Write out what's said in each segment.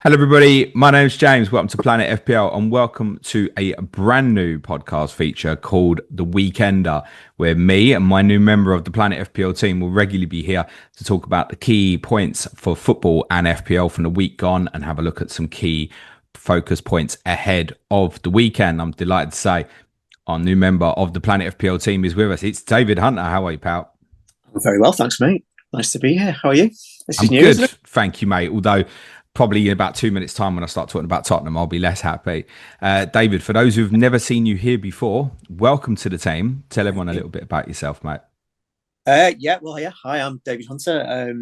Hello, everybody. My name's James. Welcome to Planet FPL and welcome to a brand new podcast feature called The Weekender, where me and my new member of the Planet FPL team will regularly be here to talk about the key points for football and FPL from the week gone and have a look at some key focus points ahead of the weekend. I'm delighted to say our new member of the Planet FPL team is with us. It's David Hunter. How are you, pal? I'm very well, thanks, mate. Nice to be here. How are you? This is I'm new, good. isn't it? Thank you, mate. Although probably in about 2 minutes' time when I start talking about Tottenham, I'll be less happy. David, for those who've never seen you here before, welcome to the team. Tell everyone a little bit about yourself, mate. Yeah. Hi, I'm David Hunter.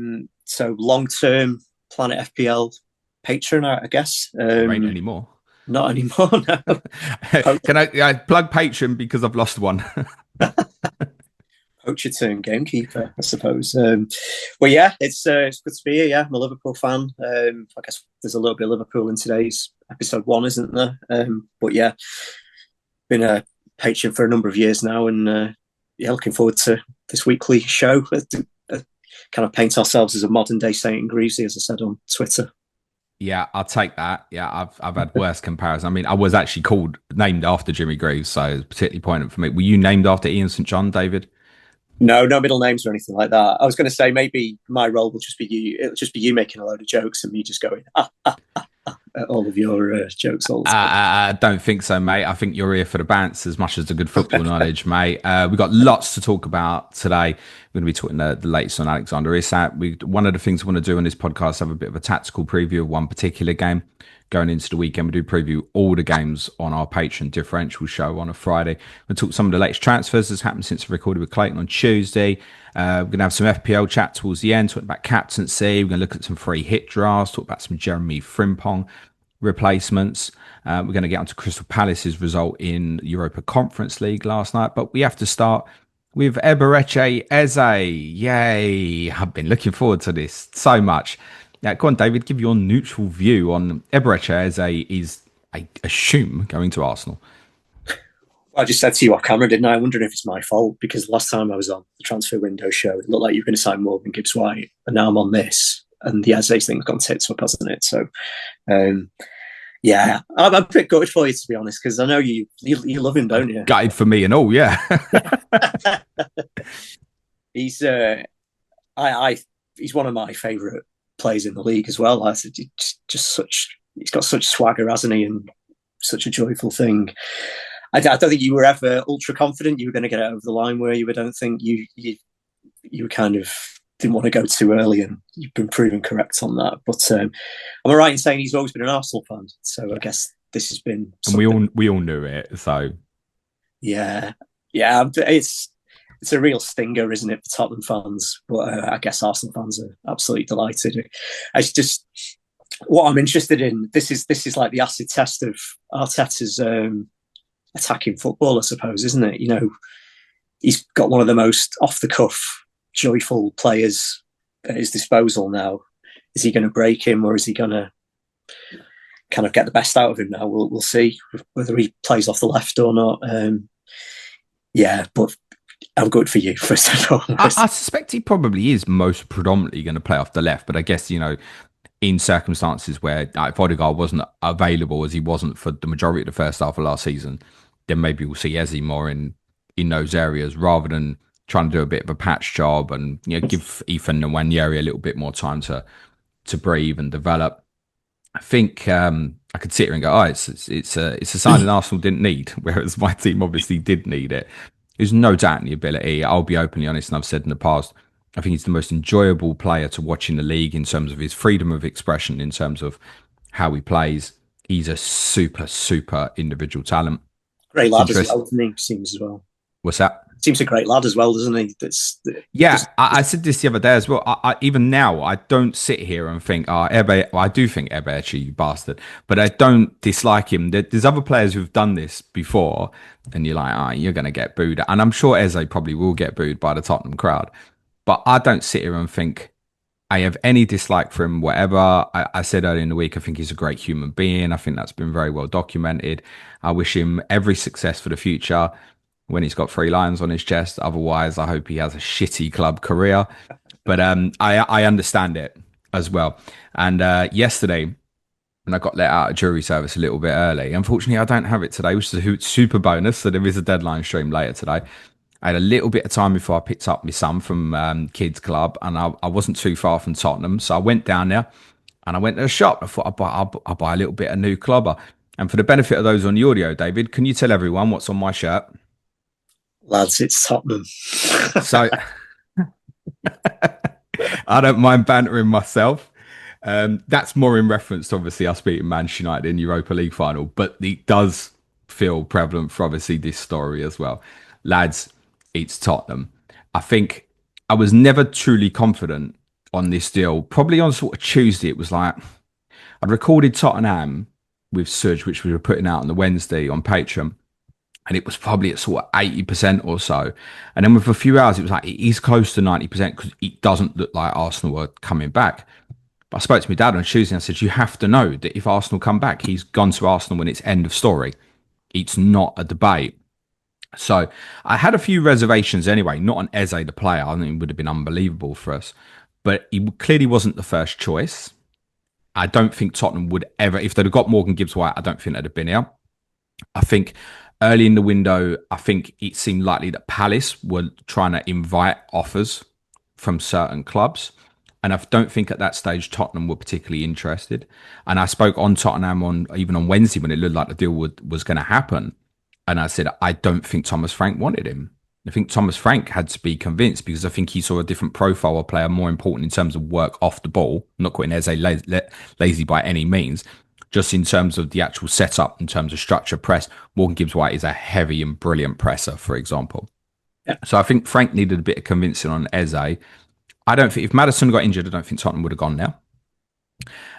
So long-term Planet FPL patron, I guess. You ain't anymore. Not anymore. No. Can I plug Patreon because I've lost one? Poacher turned gamekeeper, I suppose. But yeah, it's good to be here. Yeah, I'm a Liverpool fan. I guess there's a little bit of Liverpool in today's episode one, isn't there? But yeah, been a patron for a number of years now, and yeah, looking forward to this weekly show. Kind of paint ourselves as a modern day Saint Greavesy, as I said on Twitter. Yeah, I'll take that. Yeah, I've had worse comparison. I mean, I was actually named after Jimmy Greaves, so it's particularly poignant for me. Were you named after Ian St. John, David? No middle names or anything like that. I was going to say maybe my role will just be you. It'll just be you making a load of jokes and me just going at all of your jokes all the time. I don't think so, mate. I think you're here for the bants as much as the good football knowledge, mate. We've got lots to talk about today. We're going to be talking the latest on Alexander Isak. One of the things we want to do on this podcast is have a bit of a tactical preview of one particular game going into the weekend. We do preview all the games on our Patreon differential show on a Friday. We'll talk some of the latest transfers that's happened since I recorded with Clayton on Tuesday. We're going to have some FPL chat towards the end, talking about captaincy. We're going to look at some free hit drafts, talk about some Jeremy Frimpong replacements. We're going to get onto Crystal Palace's result in Europa Conference League last night, but we have to start with Eberechi Eze. Yay! I've been looking forward to this so much. Now, go on, David, give your neutral view on Eberechi Eze is, I assume, going to Arsenal. I just said to you off camera, didn't I? I wondered if it's my fault because last time I was on the transfer window show, it looked like you were going to sign Morgan Gibbs White, and now I'm on this, and the Eze thing's gone tits up, hasn't it? So, yeah, I'm a bit gutted for you, to be honest, because I know you love him, don't you? Gutted for me and all, yeah. He's he's one of my favourite players in the league as well. He's got such swagger, hasn't he, and such a joyful thing. I don't think you were ever ultra confident you were going to get it over the line, were you? I don't think you were kind of didn't want to go too early, and you've been proven correct on that. But am I right in saying he's always been an Arsenal fan? So I guess this has been something. And we all knew it. So yeah, it's a real stinger, isn't it, for Tottenham fans? But I guess Arsenal fans are absolutely delighted. It's just what I'm interested in. This is like the acid test of Arteta's attacking football, I suppose, isn't it? You know, he's got one of the most off the cuff, joyful players at his disposal now. Is he going to break him, or is he going to kind of get the best out of him now? We'll see whether he plays off the left or not. Yeah, but I'm good for you, first of all. I suspect he probably is most predominantly going to play off the left, but I guess, you know, in circumstances where if Odegaard wasn't available, as he wasn't for the majority of the first half of last season, then maybe we'll see Eze more in those areas rather than trying to do a bit of a patch job and, you know, give Ethan and Nwaneri a little bit more time to breathe and develop. I think I could sit here and go, it's a signing Arsenal didn't need, whereas my team obviously did need it. There's no doubt in the ability. I'll be openly honest, and I've said in the past, I think he's the most enjoyable player to watch in the league in terms of his freedom of expression, in terms of how he plays. He's a super individual talent. Great lad as well, doesn't he? Seems as well. What's that? Seems a great lad as well, doesn't he? I said this the other day as well. Even now, I don't sit here and think, I do think Eberechi, you bastard, but I don't dislike him. There's other players who've done this before, and you're like, you're going to get booed. And I'm sure Eze probably will get booed by the Tottenham crowd. But I don't sit here and think I have any dislike for him, whatever. I said earlier in the week, I think he's a great human being. I think that's been very well documented. I wish him every success for the future when he's got 3 lions on his chest. Otherwise, I hope he has a shitty club career. But I understand it as well. And yesterday, and I got let out of jury service a little bit early. Unfortunately, I don't have it today, which is a super bonus. So there is a deadline stream later today. I had a little bit of time before I picked up my son from kids club, and I wasn't too far from Tottenham, so I went down there and I went to the shop. I thought I'll buy a little bit of new clobber. And for the benefit of those on the audio, David, can you tell everyone what's on my shirt? Lads, it's Tottenham. So I don't mind bantering myself. That's more in reference to obviously us beating Manchester United in Europa League final, but it does feel prevalent for obviously this story as well. Lads, it's Tottenham. I think I was never truly confident on this deal. Probably on sort of Tuesday, it was like I'd recorded Tottenham with Suj, which we were putting out on the Wednesday on Patreon. And it was probably at sort of 80% or so. And then with a few hours, it was like, it is close to 90% because it doesn't look like Arsenal were coming back. But I spoke to my dad on Tuesday and I said, you have to know that if Arsenal come back, he's gone to Arsenal when it's end of story. It's not a debate. So I had a few reservations anyway, not on Eze, the player. I think it would have been unbelievable for us. But he clearly wasn't the first choice. I don't think Tottenham would ever, if they'd have got Morgan Gibbs-White, I don't think they'd have been here. I think early in the window, I think it seemed likely that Palace were trying to invite offers from certain clubs. And I don't think at that stage Tottenham were particularly interested. And I spoke on Tottenham even on Wednesday when it looked like the deal was going to happen. And I said, I don't think Thomas Frank wanted him. I think Thomas Frank had to be convinced because I think he saw a different profile of player, more important in terms of work off the ball. I'm not calling Eze lazy by any means. Just in terms of the actual setup, in terms of structure, press, Morgan Gibbs-White is a heavy and brilliant presser, for example. Yeah. So I think Frank needed a bit of convincing on Eze. I don't think if Maddison got injured, I don't think Tottenham would have gone now.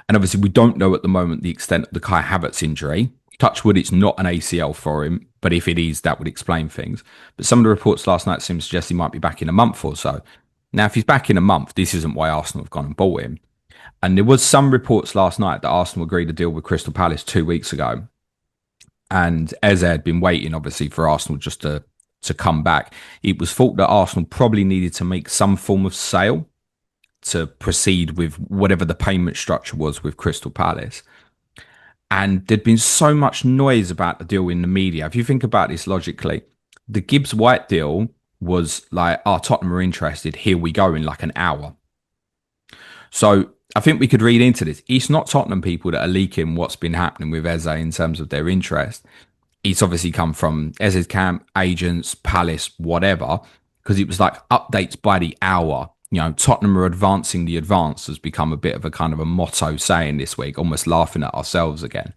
And obviously, we don't know at the moment the extent of the Kai Havertz injury. Touch wood, it's not an ACL for him, but if it is, that would explain things. But some of the reports last night seem to suggest he might be back in a month or so. Now, if he's back in a month, this isn't why Arsenal have gone and bought him. And there was some reports last night that Arsenal agreed a deal with Crystal Palace 2 weeks ago. And Eze had been waiting, obviously, for Arsenal just to come back. It was thought that Arsenal probably needed to make some form of sale to proceed with whatever the payment structure was with Crystal Palace. And there'd been so much noise about the deal in the media. If you think about this logically, the Gibbs-White deal was like, Tottenham are interested. Here we go in like an hour. So I think we could read into this. It's not Tottenham people that are leaking what's been happening with Eze in terms of their interest. It's obviously come from Eze's camp, agents, Palace, whatever, because it was like updates by the hour. You know, Tottenham are advancing the advance has become a bit of a kind of a motto saying this week, almost laughing at ourselves again.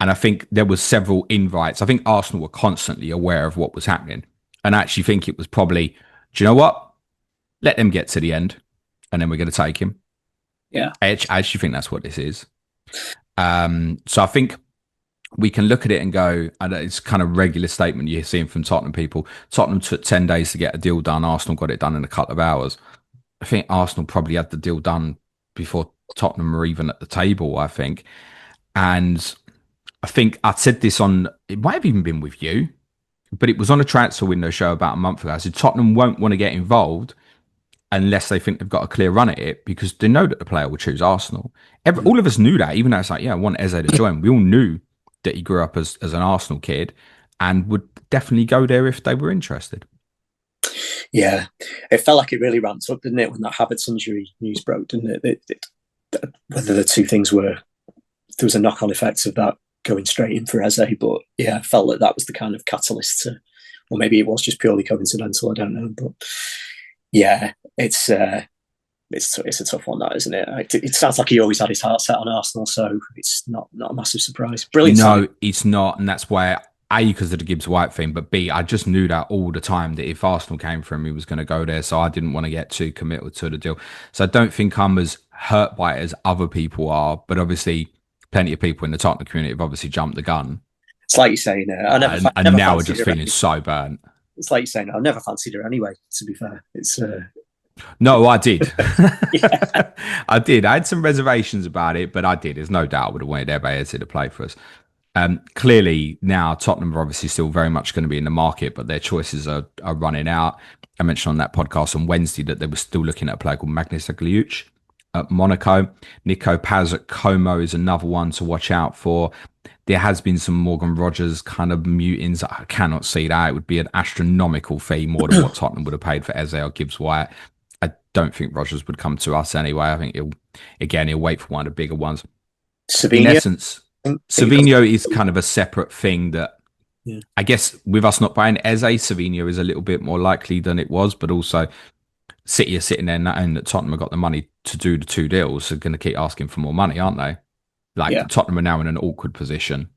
And I think there was several invites. I think Arsenal were constantly aware of what was happening. And I actually think it was probably, do you know what? Let them get to the end and then we're going to take him. Yeah. I actually think that's what this is. So I think we can look at it and go, and it's kind of regular statement you're seeing from Tottenham people. Tottenham took 10 days to get a deal done. Arsenal got it done in a couple of hours. I think Arsenal probably had the deal done before Tottenham were even at the table, I think. And I think I said this on, it might have even been with you, but it was on a transfer window show about a month ago. I said Tottenham won't want to get involved unless they think they've got a clear run at it because they know that the player will choose Arsenal. All of us knew that, even though it's like, yeah, I want Eze to join. We all knew that he grew up as an Arsenal kid and would definitely go there if they were interested. Yeah, it felt like it really ramped up, didn't it, when that Havertz injury news broke, didn't it? Whether the two things were, there was a knock-on effect of that going straight in for Eze, but yeah, I felt like that was the kind of catalyst to, or maybe it was just purely coincidental, I don't know, but yeah, it's a tough one, that, isn't it? It sounds like he always had his heart set on Arsenal, so it's not a massive surprise. Brilliant. No, it's not, and that's why A, because of the Gibbs-White thing, but B, I just knew that all the time that if Arsenal came for him, he was going to go there, so I didn't want to get too committed to the deal. So I don't think I'm as hurt by it as other people are, but obviously plenty of people in the Tottenham community have obviously jumped the gun. It's like you're saying, I never and now we're just feeling so burnt. It's like you're saying, I never fancied her anyway, to be fair. It's... No, I did. I did. I had some reservations about it, but I did. There's no doubt I would have wanted Eze to play for us. Clearly, now Tottenham are obviously still very much going to be in the market, but their choices are running out. I mentioned on that podcast on Wednesday that they were still looking at a player called Magnus Agliuch at Monaco. Nico Paz at Como is another one to watch out for. There has been some Morgan Rogers kind of mutings. I cannot see that. It would be an astronomical fee, more than what Tottenham would have paid for Eze or Gibbs White. I don't think Rogers would come to us anyway. I think he'll wait for one of the bigger ones. Savinho, in essence, Savinho is kind of a separate thing that I guess with us not buying Eze, Savinho is a little bit more likely than it was, but also City are sitting there knowing that Tottenham have got the money to do the 2 deals. They're going to keep asking for more money, aren't they? Tottenham are now in an awkward position,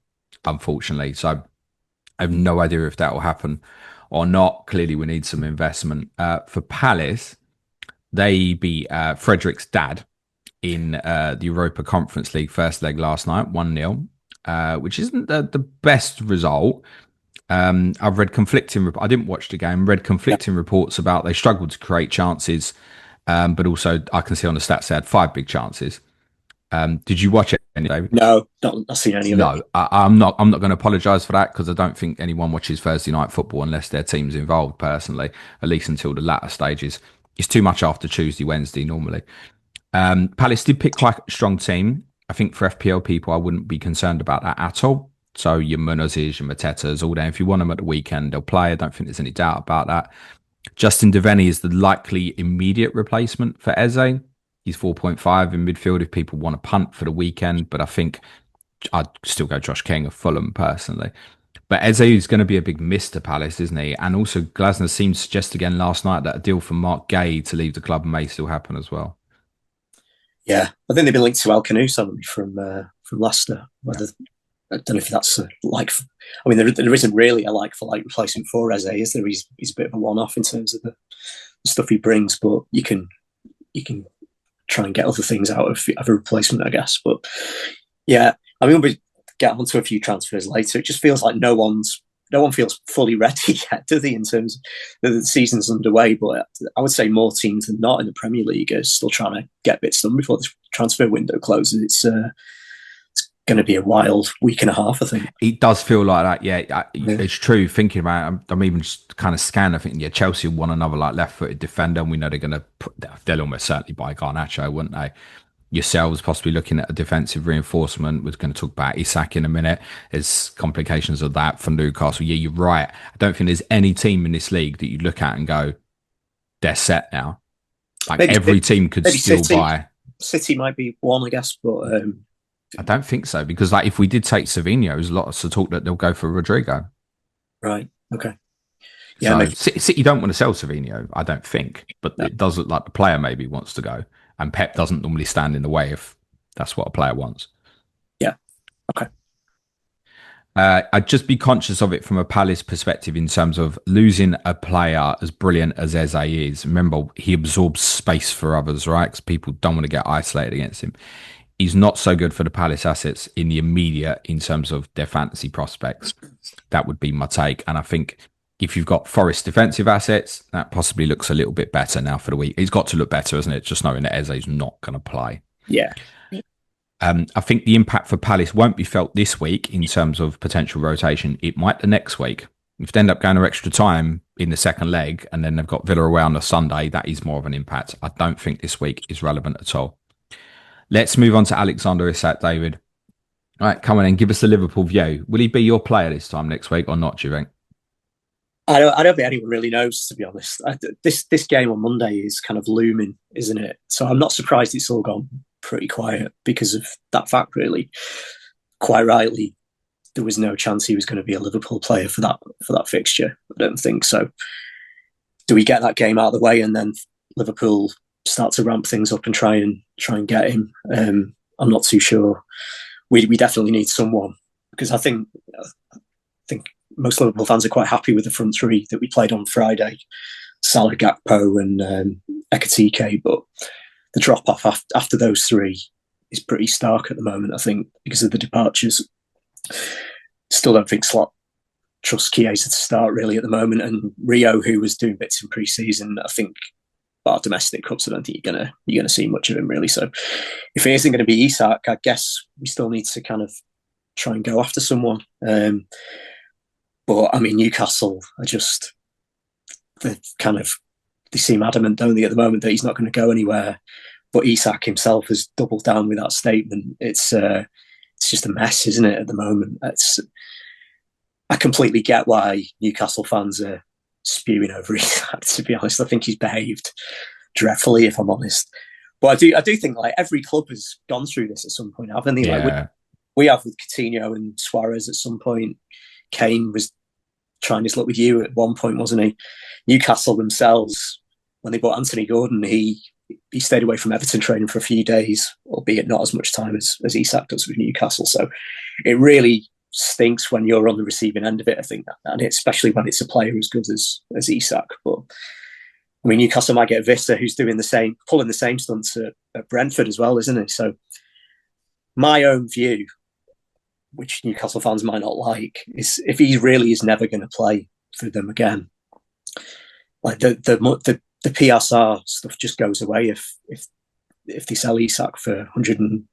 unfortunately. So I have no idea if that will happen or not. Clearly, we need some investment. For Palace, they beat Frederick's dad in the Europa Conference League first leg last night, 1-0, which isn't the best result. I've read conflicting. I didn't watch the game. Read conflicting reports about they struggled to create chances, but also I can see on the stats they had 5 big chances. Did you watch it, David? No, not seen any of it. No, I'm not going to apologise for that because I don't think anyone watches Thursday night football unless their team's involved. Personally, at least until the latter stages, it's too much after Tuesday, Wednesday normally. Palace did pick quite a strong team. I think for FPL people, I wouldn't be concerned about that at all. So your Munozes, your Matetas, all there. If you want them at the weekend, they'll play. I don't think there's any doubt about that. Justin Devaney is the likely immediate replacement for Eze. He's 4.5 in midfield if people want to punt for the weekend. But I think I'd still go Josh King of Fulham personally. But Eze is going to be a big miss to Palace, isn't he? And also Glasner seemed to suggest again last night that a deal for Mark Gay to leave the club may still happen as well. Yeah, I think they've been linked to El Canoe from Leicester. I don't know if that's there isn't really a like-for-like replacement for Eze, is there? He's a bit of a one-off in terms of the stuff he brings, but you can try and get other things out of a replacement, I guess. But yeah, I mean, we'll get onto a few transfers later. It just feels like no one feels fully ready yet, do they, in terms of the season's underway? But I would say more teams than not in the Premier League are still trying to get bits done before the transfer window closes. It's going to be a wild week and a half, I think. It does feel like that, yeah. It's true. Thinking about it, I'm even just kind of scanning. I think, Chelsea want another left-footed defender, and we know they'll almost certainly buy Garnacho, wouldn't they? Yourselves possibly looking at a defensive reinforcement. We're going to talk about Isak in a minute. There's complications of that for Newcastle. Yeah, you're right. I don't think there's any team in this league that you look at and go, they're set now. Every team could still buy. City might be one, I guess, but I don't think so, because if we did take Savinho, there's lots of talk that they'll go for Rodrigo. Right. Okay. Yeah. So City don't want to sell Savinho, I don't think, but it does look like the player maybe wants to go, and Pep doesn't normally stand in the way if that's what a player wants. Yeah. Okay. I'd just be conscious of it from a Palace perspective in terms of losing a player as brilliant as Eze is. Remember, he absorbs space for others, right? Because people don't want to get isolated against him. He's not so good for the Palace assets in the immediate in terms of their fantasy prospects. That would be my take. And I think if you've got Forest defensive assets, that possibly looks a little bit better now for the week. It's got to look better, isn't it? Just knowing that Eze's not going to play. Yeah. I think the impact for Palace won't be felt this week in terms of potential rotation. It might the next week. If they end up going to extra time in the second leg and then they've got Villa away on a Sunday, that is more of an impact. I don't think this week is relevant at all. Let's move on to Alexander Isak, David. All right, come on in. Give us the Liverpool view. Will he be your player this time next week or not, do you think? I don't think anyone really knows, to be honest. This game on Monday is kind of looming, isn't it? So I'm not surprised it's all gone pretty quiet because of that fact, really. Quite rightly, there was no chance he was going to be a Liverpool player for that fixture. I don't think so. Do we get that game out of the way and then Liverpool start to ramp things up and try and get him? I'm not too sure. We definitely need someone, because I think most Liverpool fans are quite happy with the front three that we played on Friday: Salah, Gakpo, and Ekitike. But the drop off after those three is pretty stark at the moment, I think, because of the departures. Still don't think Slot trusts Chiesa to start really at the moment, and Rio, who was doing bits in pre-season, I think. But domestic cups, I don't think you're gonna see much of him really. So if it isn't going to be Isak, I guess we still need to kind of try and go after someone. But I mean, Newcastle are just they seem adamant, don't they, at the moment, that he's not going to go anywhere. but Isak himself has doubled down with that statement. It's just a mess, isn't it, at the moment? I completely get why Newcastle fans are spewing over Isak, to be honest. I think he's behaved dreadfully, if I'm honest. But I do think like every club has gone through this at some point, haven't they? Yeah. Like we have with Coutinho and Suarez at some point. Kane was trying his luck with you at one point, wasn't he? Newcastle themselves, when they bought Anthony Gordon, he stayed away from Everton training for a few days, albeit not as much time as Isak does with Newcastle. So it really stinks when you're on the receiving end of it, I think, and especially when it's a player as good as Isak. But I mean, Newcastle might get Vista, who's pulling the same stunts at Brentford as well, isn't he? So my own view, which Newcastle fans might not like, is if he really is never going to play for them again, like the PSR stuff just goes away if they sell Isak for 100 and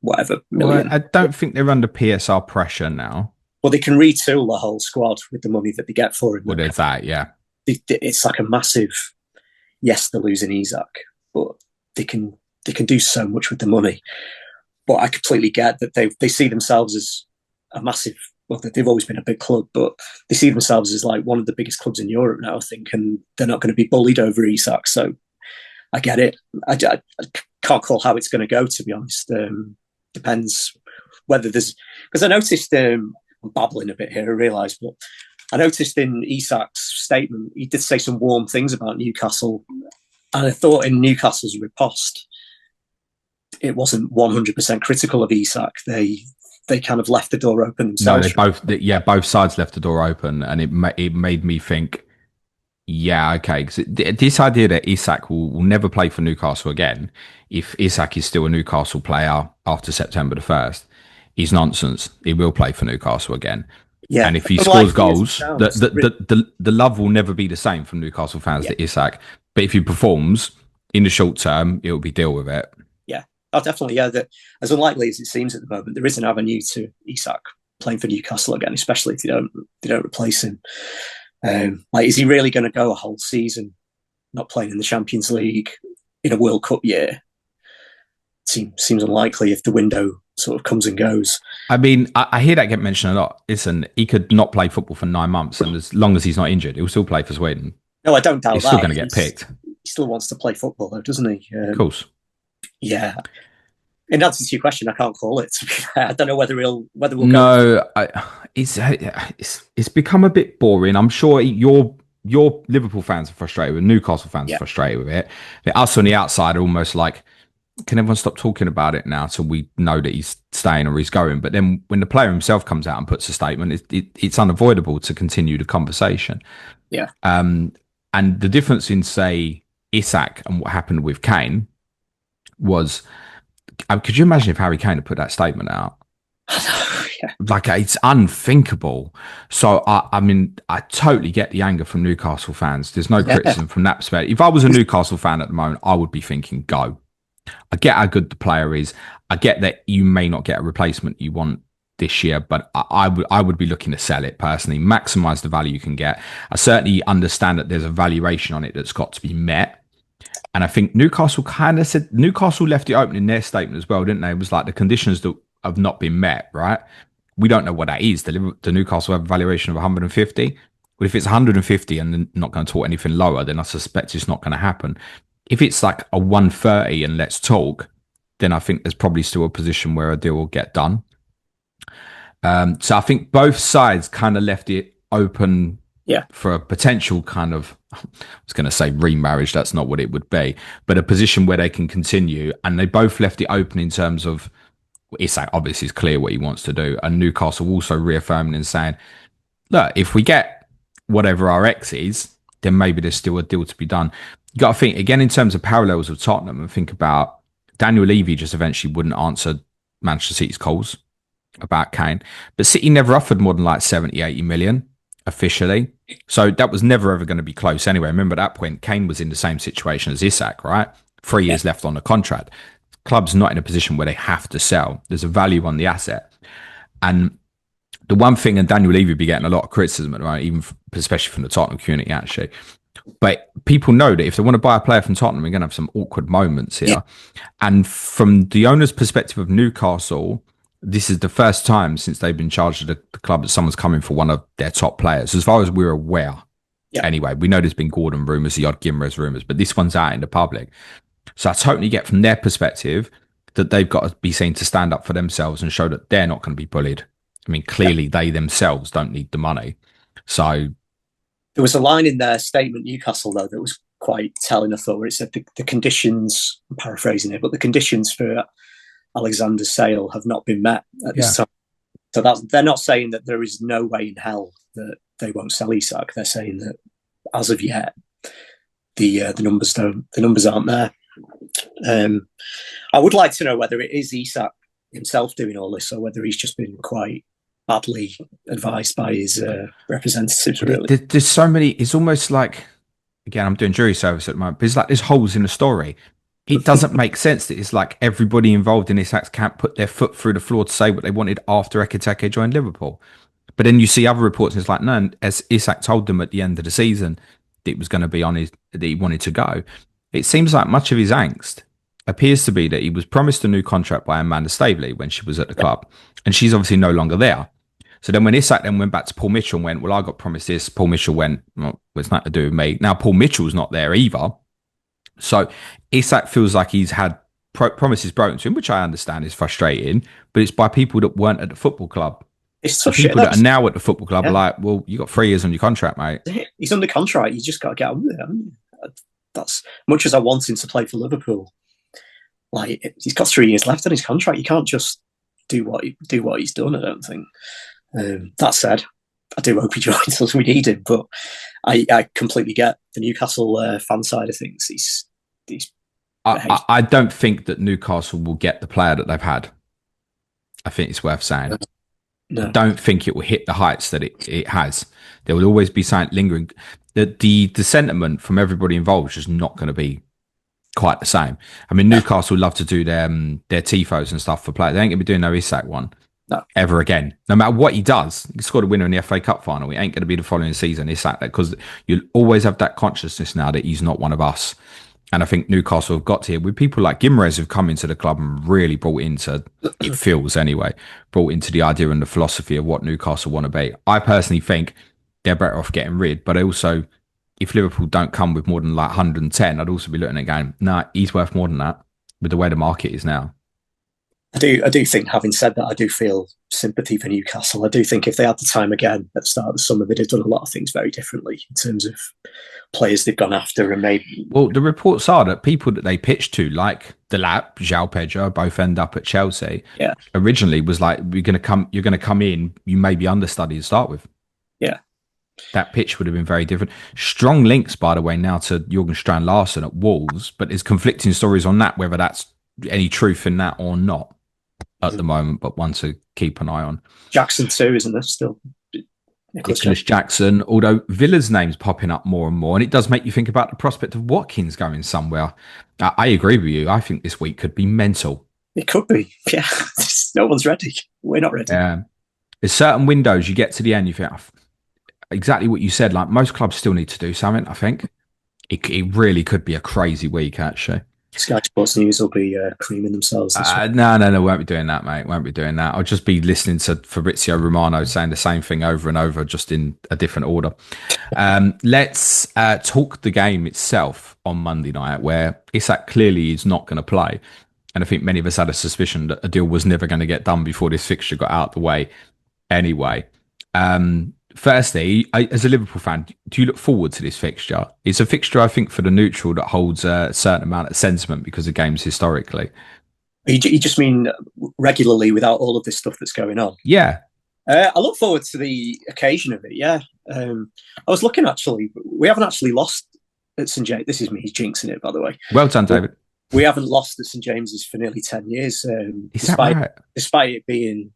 whatever million. Well, I don't think they're under PSR pressure now. Well, they can retool the whole squad with the money that they get for him. Well, there's that, yeah. It's like a massive, yes, they're losing Isak, but they can do so much with the money. But I completely get that they see themselves as a massive, well, they've always been a big club, but they see themselves as like one of the biggest clubs in Europe now, I think, and they're not going to be bullied over Isak. So I get it. I can't call how it's going to go, to be honest. Depends whether there's, because I noticed, I'm babbling a bit here, I realise, but I noticed in Isak's statement, he did say some warm things about Newcastle. And I thought in Newcastle's riposte, it wasn't 100% critical of Isak. They kind of left the door open themselves. No, both sides left the door open, and it made me think, yeah, okay, because this idea that Isak will never play for Newcastle again, if Isak is still a Newcastle player after September the 1st, is nonsense. He will play for Newcastle again. Yeah, and if he scores goals, the love will never be the same from Newcastle fans to Isak. But if he performs in the short term, it'll be deal with it. Yeah. Oh, definitely, yeah. As unlikely as it seems at the moment, there is an avenue to Isak playing for Newcastle again, especially if they don't replace him. Like, is he really going to go a whole season not playing in the Champions League in a World Cup year? Seems unlikely if the window sort of comes and goes. I mean, I hear that get mentioned a lot. Listen, he could not play football for 9 months, and as long as he's not injured, he'll still play for Sweden. No, I don't doubt that. He's still going to get picked. He still wants to play football, though, doesn't he? Of course. Yeah. In answer to your question, I can't call it. To be fair. I don't know whether we'll go. It's become a bit boring. I'm sure your Liverpool fans are frustrated with it. Newcastle fans are frustrated with it. Us on the outside are almost like, can everyone stop talking about it now till we know that he's staying or he's going? But then when the player himself comes out and puts a statement, it's unavoidable to continue the conversation. Yeah. And the difference in, say, Isak and what happened with Kane was, could you imagine if Harry Kane had put that statement out? Yeah. Like, it's unthinkable. So I mean, I totally get the anger from Newcastle fans. There's no criticism from that perspective. If I was a Newcastle fan at the moment, I would be thinking, go. I get how good the player is. I get that you may not get a replacement you want this year, but I would be looking to sell it personally, maximize the value you can get. I certainly understand that there's a valuation on it that's got to be met. And I think Newcastle left it open in their statement as well, didn't they? It was like the conditions that have not been met, right? We don't know what that is. The Newcastle have a valuation of 150. But if it's 150 and they're not going to talk anything lower, then I suspect it's not going to happen. If it's like a 130 and let's talk, then I think there's probably still a position where a deal will get done. So I think both sides kind of left it open for a potential kind of, I was going to say remarriage, that's not what it would be, but a position where they can continue. And they both left it open in terms of, Isak obviously is clear what he wants to do. And Newcastle also reaffirming and saying, look, if we get whatever our X is, then maybe there's still a deal to be done. You got to think, again, in terms of parallels of Tottenham, and think about Daniel Levy just eventually wouldn't answer Manchester City's calls about Kane. But City never offered more than like 70, 80 million officially. So that was never ever going to be close anyway. Remember, at that point, Kane was in the same situation as Isak, right? 3 years left on the contract. Club's not in a position where they have to sell. There's a value on the asset. And the one thing, and Daniel Levy be getting a lot of criticism, right? Even especially from the Tottenham community, actually. But people know that if they want to buy a player from Tottenham, we're going to have some awkward moments here. Yeah. And from the owner's perspective of Newcastle, this is the first time since they've been charged at the club that someone's coming for one of their top players, as far as we're aware. Yeah. Anyway, we know there's been Gordon rumours, the odd Gimres rumours, but this one's out in the public. So I totally get from their perspective that they've got to be seen to stand up for themselves and show that they're not going to be bullied. I mean, clearly they themselves don't need the money. So there was a line in their statement, Newcastle, though, that was quite telling, I thought, where it said the conditions, I'm paraphrasing it, but the conditions for Alexander's sale have not been met at this time. So they're not saying that there is no way in hell that they won't sell Isak. They're saying that as of yet, the numbers aren't there. I would like to know whether it is Isak himself doing all this, or whether he's just been quite badly advised by his representatives. Really, there's so many. It's almost like, again, I'm doing jury service at the moment, but it's like there's holes in the story. It doesn't make sense that it's like everybody involved in Isak's camp put their foot through the floor to say what they wanted after Ekitike joined Liverpool. But then you see other reports, and it's like, no, as Isak told them at the end of the season, it was going to be that he wanted to go. It seems like much of his angst appears to be that he was promised a new contract by Amanda Staveley when she was at the club, and she's obviously no longer there. So then when Isak then went back to Paul Mitchell and went, well, I got promised this. Paul Mitchell went, well, it's nothing to do with me. Now Paul Mitchell's not there either. So Isak feels like he's had promises broken to him, which I understand is frustrating, but it's by people that weren't at the football club. It's tough people shit. that are now at the football club are like, well, you got 3 years on your contract, mate. He's under contract. You just got to get on with it. That's much as I want him to play for Liverpool. Like, he's got 3 years left on his contract. You can't just do what he's done, I don't think. That said, I do hope he joins us. We need him, but I completely get the Newcastle fan side of things. I don't think that Newcastle will get the player that they've had. I think it's worth saying. No. I don't think it will hit the heights that it has. There will always be something lingering. The sentiment from everybody involved is just not going to be quite the same. I mean, Newcastle love to do their tifos and stuff for players. They ain't going to be doing no Isak one ever again. No matter what he does, he scored a winner in the FA Cup final. It ain't going to be the following season. Isak, because you'll always have that consciousness now that he's not one of us. And I think Newcastle have got to here with people like Gimres who've come into the club and really brought into, it feels anyway, brought into the idea and the philosophy of what Newcastle want to be. I personally think they're better off getting rid, but also, if Liverpool don't come with more than like 110, I'd also be looking at going, nah, he's worth more than that with the way the market is now. I do think, having said that, I do feel sympathy for Newcastle. I do think if they had the time again at the start of the summer, they'd have done a lot of things very differently in terms of players they've gone after and maybe... Well, the reports are that people that they pitched to, like Delap, João Pedro, both end up at Chelsea. Yeah. Originally was like, you're going to come in, you may be understudy to start with. Yeah. That pitch would have been very different. Strong links, by the way, now to Jürgen Strand-Larsen at Wolves, but there's conflicting stories on that, whether that's any truth in that or not at the moment, but one to keep an eye on. Jackson too, isn't there still? Nicholas Jackson, although Villa's name's popping up more and more, and it does make you think about the prospect of Watkins going somewhere. I agree with you. I think this week could be mental. It could be, yeah. No one's ready. We're not ready. There's certain windows you get to the end, you think, exactly what you said, like most clubs still need to do something, I think. It really could be a crazy week, actually. Sky Sports News will be creaming themselves this week. No, won't be doing that, mate. Won't be doing that. I'll just be listening to Fabrizio Romano saying the same thing over and over, just in a different order. Let's talk the game itself on Monday night, where Isak clearly is not going to play. And I think many of us had a suspicion that a deal was never going to get done before this fixture got out the way anyway. Firstly, as a Liverpool fan, do you look forward to this fixture? It's a fixture, I think, for the neutral that holds a certain amount of sentiment because of games historically. You just mean regularly without all of this stuff that's going on? Yeah. I look forward to the occasion of it, yeah. I was looking, actually. We haven't actually lost at St. James. This is me jinxing it, by the way. Well done, David. We haven't lost at St. James's for nearly 10 years. Is that right? Despite it being...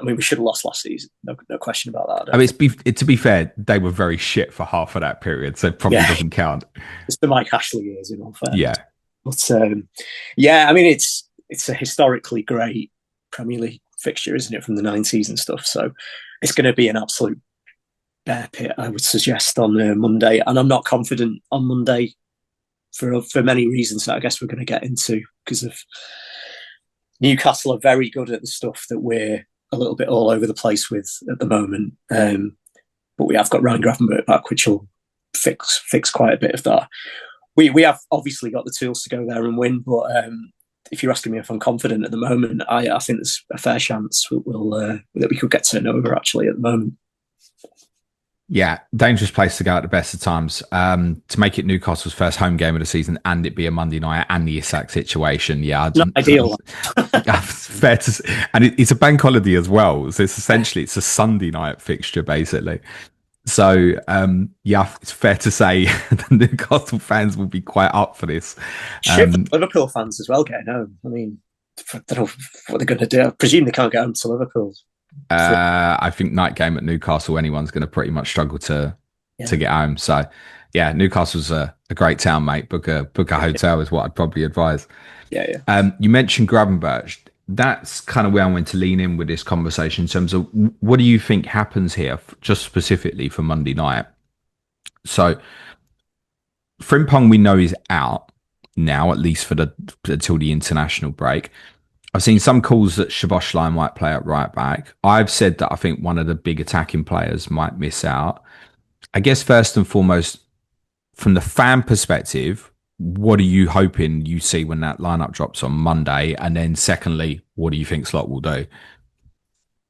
we should have lost last season. No question about that. I mean, to be fair, they were very shit for half of that period, so it probably doesn't count. It's the Mike Ashley years, in all fairness. Yeah. But, I mean, it's a historically great Premier League fixture, isn't it, from the 90s and stuff. So it's going to be an absolute bear pit, I would suggest, on Monday. And I'm not confident on Monday for many reasons that I guess we're going to get into, because of Newcastle are very good at the stuff that we're a little bit all over the place with at the moment. But we have got Ryan Gravenberch back, which will fix quite a bit of that. We have obviously got the tools to go there and win, but if you're asking me if I'm confident at the moment, I think there's a fair chance that we could get turned over actually at the moment. Yeah, dangerous place to go at the best of times. To make it Newcastle's first home game of the season and it be a Monday night and the Isak situation, yeah, not ideal. Fair to say. And it's a bank holiday as well, so it's a Sunday night fixture basically. So yeah, it's fair to say the Newcastle fans will be quite up for this. Liverpool fans as well getting home. I mean, I don't know what they're going to do. I presume they can't get home to Liverpool. I think night game at Newcastle, anyone's going to pretty much struggle to get home. So yeah, Newcastle's a great town, mate. Book a hotel is what I'd probably advise. Yeah. You mentioned Gravenberch. That's kind of where I want to lean in with this conversation in terms of what do you think happens here, just specifically for Monday night. So Frimpong, we know, is out now, at least until the international break. I've seen some calls that Szoboszlai might play at right back. I've said that I think one of the big attacking players might miss out. I guess first and foremost, from the fan perspective, what are you hoping you see when that lineup drops on Monday? And then secondly, what do you think Slot will do?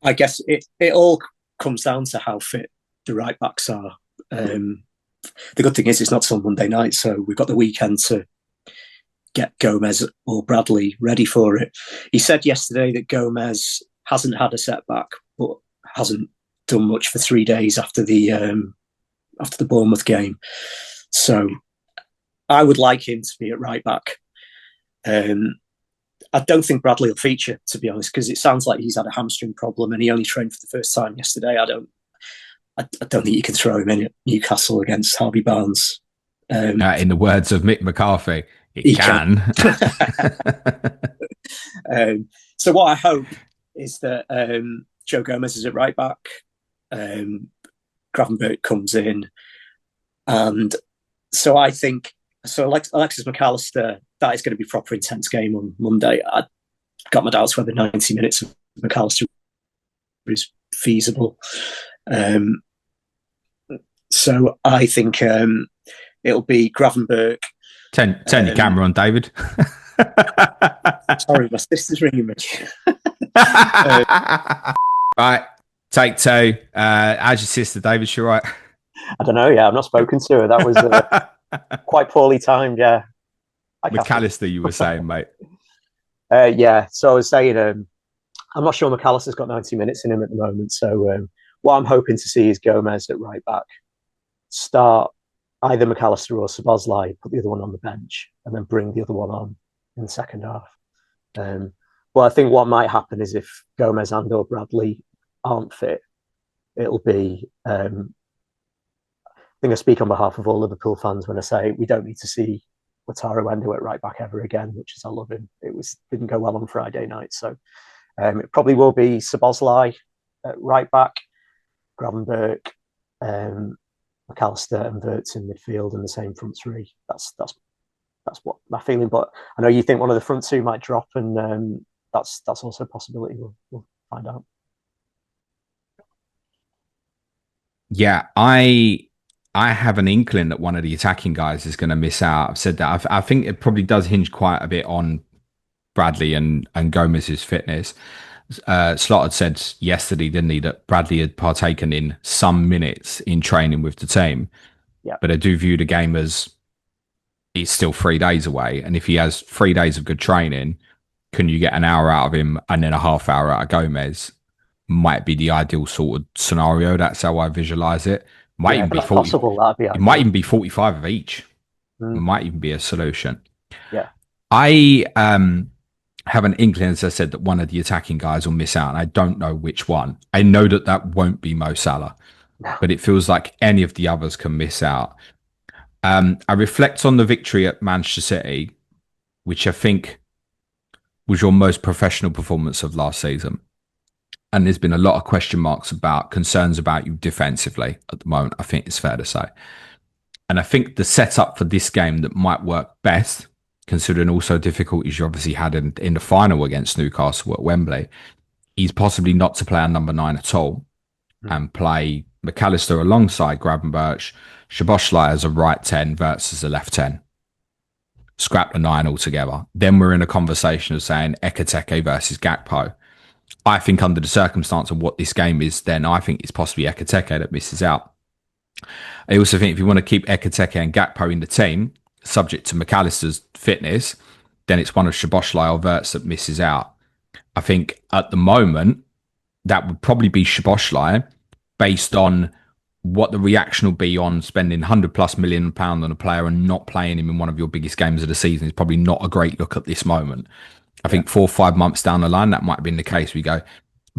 I guess it all comes down to how fit the right backs are. The good thing is it's not till Monday night, so we've got the weekend to get Gomez or Bradley ready for it. He said yesterday that Gomez hasn't had a setback, but hasn't done much for 3 days after the Bournemouth game. So I would like him to be at right back. I don't think Bradley will feature, to be honest, because it sounds like he's had a hamstring problem and he only trained for the first time yesterday. I don't think you can throw him in at Newcastle against Harvey Barnes. In the words of Mick McCarthy, he can. So what I hope is that Joe Gomez is at right back. Gravenberch comes in. And so I think, Alexis McAllister, that is going to be a proper intense game on Monday. I got my doubts whether 90 minutes of McAllister is feasible. So I think it'll be Gravenberch. Turn your camera on, David. Sorry, my sister's ringing me. Right, take two. How's your sister, David? She all right? I don't know. Yeah, I've not spoken to her. That was quite poorly timed. Yeah. McAllister, you were saying, mate. Yeah. So I was saying, I'm not sure McAllister's got 90 minutes in him at the moment. So what I'm hoping to see is Gomez at right back, start either McAllister or Szoboszlai, put the other one on the bench, and then bring the other one on in the second half. Well, I think what might happen is if Gomez and or Bradley aren't fit, it'll be. I think I speak on behalf of all Liverpool fans when I say we don't need to see Wataru Endo at right back ever again, which is I love him. Didn't go well on Friday night, so it probably will be Szoboszlai at right back, Gravenberch, McAllister and Wirtz in midfield and the same front three. That's what my feeling. But I know you think one of the front two might drop, and that's also a possibility. We'll find out. Yeah, I have an inkling that one of the attacking guys is going to miss out. I've said that. I think it probably does hinge quite a bit on Bradley and Gomez's fitness. Slot had said yesterday, didn't he, that Bradley had partaken in some minutes in training with the team. Yeah. But I do view the game as it's still 3 days away. And if he has 3 days of good training, can you get an hour out of him and then a half hour out of Gomez? Might be the ideal sort of scenario. That's how I visualize it. Might even be 40. Possible, that'd be it might even be 45 of each. It might even be a solution. Yeah. I have an inkling, as I said, that one of the attacking guys will miss out, and I don't know which one. I know that won't be Mo Salah, but it feels like any of the others can miss out. I reflect on the victory at Manchester City, which I think was your most professional performance of last season. and there's been a lot of question marks about concerns about you defensively at the moment, I think it's fair to say. And I think the setup for this game that might work best, considering also difficulties you obviously had in the final against Newcastle at Wembley, is possibly not to play a number 9 at all and play McAllister alongside Gravenberch, Szoboszlai as a right 10, Wirtz as a left 10. Scrap the 9 altogether. Then we're in a conversation of saying Ekitike versus Gakpo. I think under the circumstance of what this game is, then I think it's possibly Ekitike that misses out. I also think if you want to keep Ekitike and Gakpo in the team, subject to McAllister's fitness, then it's one of Szoboszlai or Wirtz that misses out. I think at the moment, that would probably be Szoboszlai based on what the reaction will be on spending £100+ million on a player and not playing him in one of your biggest games of the season. Is probably not a great look at this moment. I think 4 or 5 months down the line, that might have been the case. We go,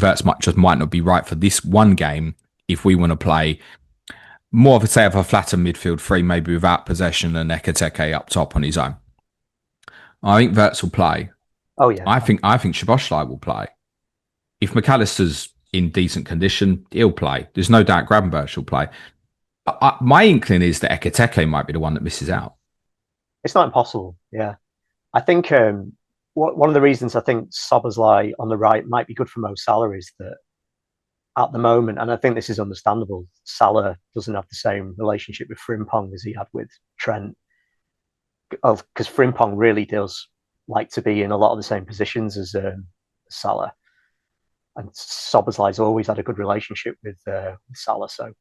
Wirtz might not be right for this one game if we want to play more of a, say, of a flatter midfield three, maybe without possession and Ekitike up top on his own. I think Wirtz will play. Oh, yeah. I think Szoboszlai will play. If McAllister's in decent condition, he'll play. There's no doubt Gravenberch will play. My inkling is that Ekitike might be the one that misses out. It's not impossible, yeah. I think one of the reasons I think Szoboszlai on the right might be good for Mo Salah is that at the moment, and I think this is understandable, Salah doesn't have the same relationship with Frimpong as he had with Trent. Because Frimpong really does like to be in a lot of the same positions as Salah. And Szoboszlai's always had a good relationship with Salah. So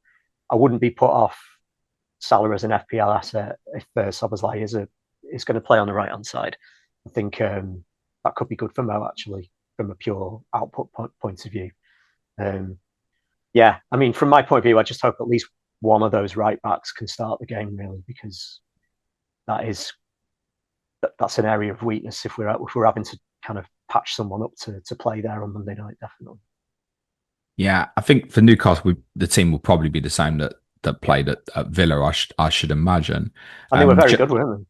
I wouldn't be put off Salah as an FPL asset if Szoboszlai is going to play on the right-hand side. I think that could be good for Mo, actually, from a pure output point of view. Yeah, I mean, from my point of view, I just hope at least one of those right-backs can start the game, really, because that's an area of weakness if we're having to kind of patch someone up to play there on Monday night, definitely. Yeah, I think for Newcastle, the team will probably be the same that played at Villa, I should imagine. And they were very good, weren't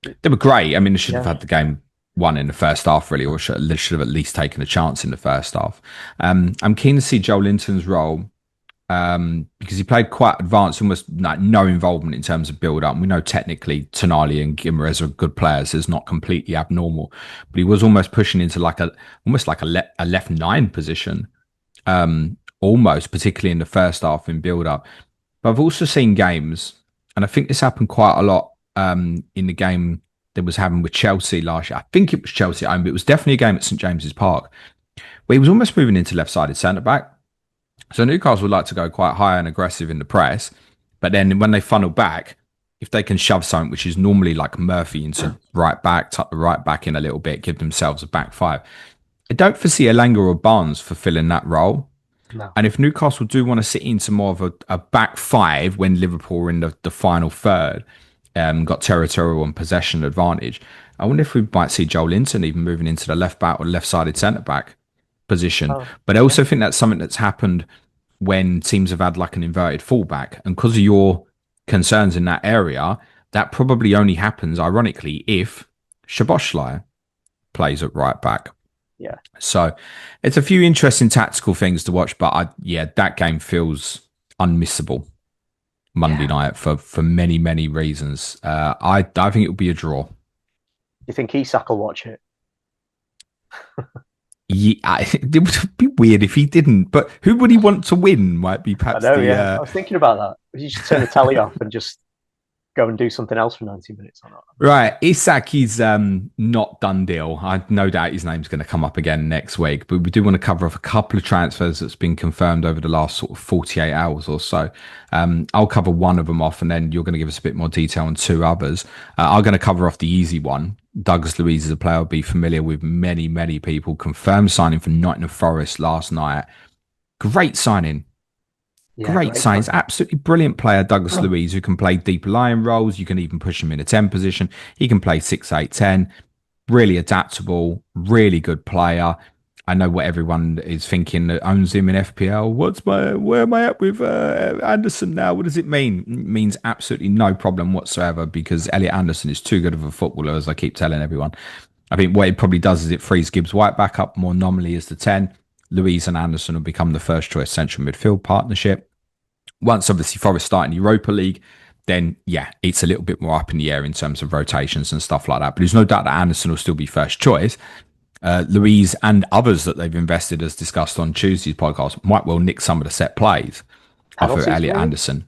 they? They were great. I mean, they should have had the game won in the first half, really, or should have at least taken a chance in the first half. I'm keen to see Joe Linton's role because he played quite advanced, almost like no involvement in terms of build-up. And we know technically Tonali and Guimaraes are good players, so it's not completely abnormal. But he was almost pushing into almost like a left 9 position, almost, particularly in the first half in build-up. But I've also seen games, and I think this happened quite a lot in the game that was having with Chelsea last year. I think it was Chelsea at home, but it was definitely a game at St James's Park, where he was almost moving into left-sided centre-back. So Newcastle would like to go quite high and aggressive in the press, but then when they funnel back, if they can shove something, which is normally like Murphy into right back, tuck the right back in a little bit, give themselves a back 5. I don't foresee Elanga or Barnes fulfilling that role. No. And if Newcastle do want to sit into more of a back 5 when Liverpool are in the final third, got territorial and possession advantage, I wonder if we might see Joe Linton even moving into the left back or left-sided centre-back position. But I also think that's something that's happened when teams have had like an inverted fullback. And because of your concerns in that area, that probably only happens, ironically, if Szoboszlai plays at right back. Yeah. So it's a few interesting tactical things to watch, but that game feels unmissable Monday night for many, many reasons. I think it will be a draw. You think Isak will watch it? Yeah, it would be weird if he didn't, but who would he want to win might be perhaps I know, I was thinking about that. You should turn the telly off and just go and do something else for 90 minutes or not. Right, Isak is not done deal. I no doubt his name's going to come up again next week, but we do want to cover off a couple of transfers that's been confirmed over the last sort of 48 hours or so. I'll cover one of them off, and then you're going to give us a bit more detail on 2 others. I'm going to cover off the easy one. Douglas Luiz is a player will be familiar with many, many people. Confirmed signing for Nottingham Forest last night. Great signing. Yeah, great signing. He's absolutely brilliant player, Douglas Luiz, who can play deep lying roles. You can even push him in a 10 position. He can play 6, 8, 10. Really adaptable, really good player. I know what everyone is thinking that owns him in FPL. Where am I at with Anderson now? What does it mean? It means absolutely no problem whatsoever because Elliot Anderson is too good of a footballer, as I keep telling everyone. I think what it probably does is it frees Gibbs White back up more nominally as the 10. Luiz and Anderson will become the first choice central midfield partnership. Once obviously Forest start in Europa League, then yeah, it's a little bit more up in the air in terms of rotations and stuff like that. But there's no doubt that Anderson will still be first choice. Luiz and others that they've invested, as discussed on Tuesday's podcast, might well nick some of the set plays off of Elliot Anderson.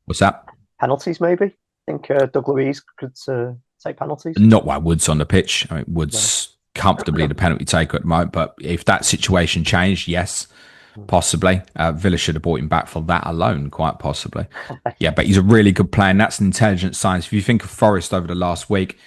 What's that? Penalties, maybe? I think Doug Luiz could take penalties. Not while Wood's on the pitch. I mean, Wood's comfortably the penalty taker at the moment. But if that situation changed, yes, possibly. Villa should have brought him back for that alone, quite possibly. Yeah, but he's a really good player, and that's an intelligent science. If you think of Forest over the last week,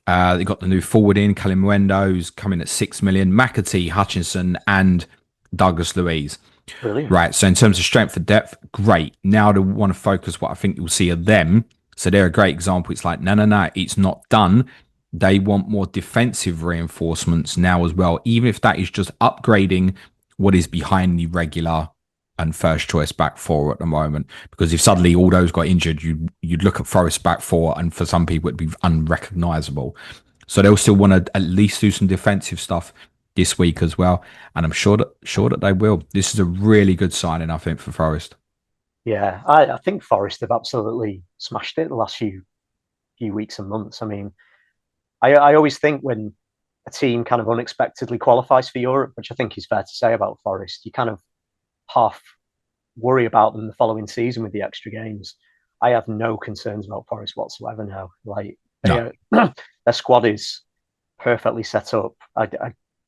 they got the new forward in, Kalimuendo, who's coming at 6 million, McAtee, Hutchinson, and Douglas Luiz. Brilliant. Right. So in terms of strength and depth, great. Now they want to focus what I think you'll see of them. So they're a great example. It's like, no, it's not done. They want more defensive reinforcements now as well, even if that is just upgrading what is behind the regular and first choice back four at the moment. Because if suddenly all those got injured, you'd look at Forest back four, and for some people it'd be unrecognisable. So they'll still want to at least do some defensive stuff this week as well, and I'm sure that they will. This is a really good signing, I think, for Forest. Yeah, I think Forest have absolutely smashed it the last few weeks and months. I mean, I always think when a team kind of unexpectedly qualifies for Europe, which I think is fair to say about Forest, you kind of half worry about them the following season with the extra games. I have no concerns about Forest whatsoever now. Like their squad is perfectly set up. I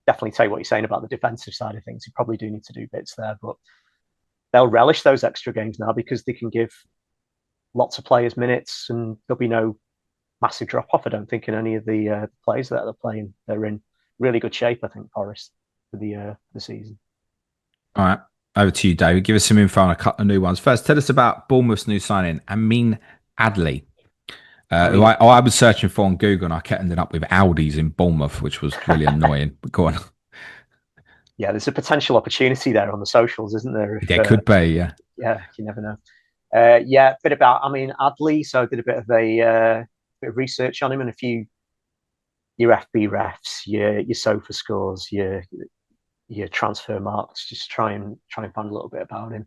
definitely take what you're saying about the defensive side of things. You probably do need to do bits there, but they'll relish those extra games now because they can give lots of players minutes, and there'll be no massive drop off. I don't think in any of the players that they're playing. They're in really good shape, I think, Forest, for the season. All right, over to you, David. Give us some info on a couple of new ones. First, tell us about Bournemouth's new signing, Amine Adli. Who I was searching for on Google, and I kept ending up with Aldi's in Bournemouth, which was really annoying. But go on. Yeah, there's a potential opportunity there on the socials, isn't there? There could be, yeah. Yeah, you never know. A bit about Amine Adli. So I did a bit of bit of research on him, and a few your FB refs, your sofa scores, your transfer marks. Just try and find a little bit about him.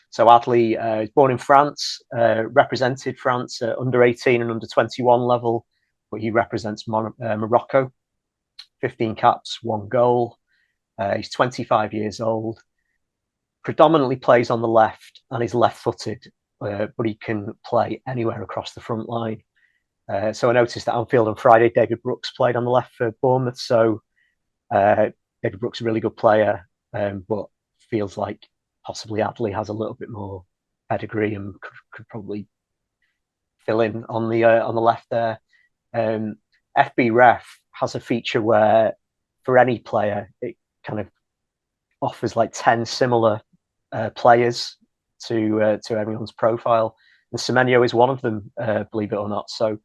So Adli is born in France, represented France at under 18 and under 21 level, but he represents Morocco. 15 caps, 1 goal. He's 25 years old. Predominantly plays on the left and is left-footed, but he can play anywhere across the front line. So I noticed that Anfield on Friday, David Brooks played on the left for Bournemouth. So David Brooks is a really good player, but feels like possibly Adli has a little bit more pedigree and could probably fill in on the left there. FB Ref has a feature where for any player it kind of offers like 10 similar players to everyone's profile, and Semenyo is one of them, believe it or not. So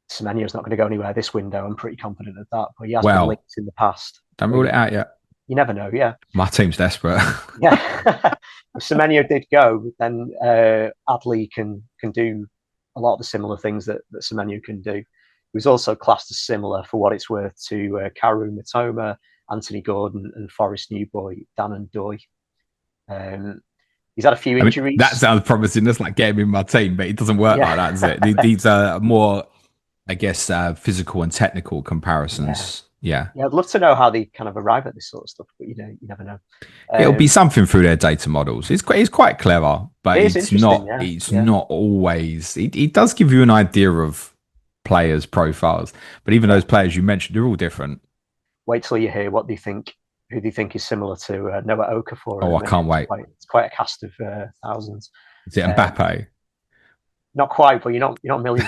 Semenyo's not going to go anywhere this window. I'm pretty confident of that, but he has been linked in the past. Don't rule it out yet. You never know, yeah. My team's desperate. Yeah. If Semenyo did go, then Adli can do a lot of the similar things that Semenyo can do. He was also classed as similar, for what it's worth, to Karu Matoma, Anthony Gordon, and Forest new boy Dan Ndoye. He's had a few injuries. I mean, that sounds promising. That's like getting in my team, but it doesn't work like that, does it? These are more, I guess, physical and technical comparisons. Yeah, I'd love to know how they kind of arrive at this sort of stuff, but you never know. It'll be something through their data models. It's quite clever, but it's not. Yeah. It's not always. It does give you an idea of players' profiles, but even those players you mentioned, they're all different. Wait till you hear what they think. Who they think is similar to Noah Okafor. Oh, I can't wait. It's quite a cast of thousands. Is it Mbappe? Not quite, but you're not a million.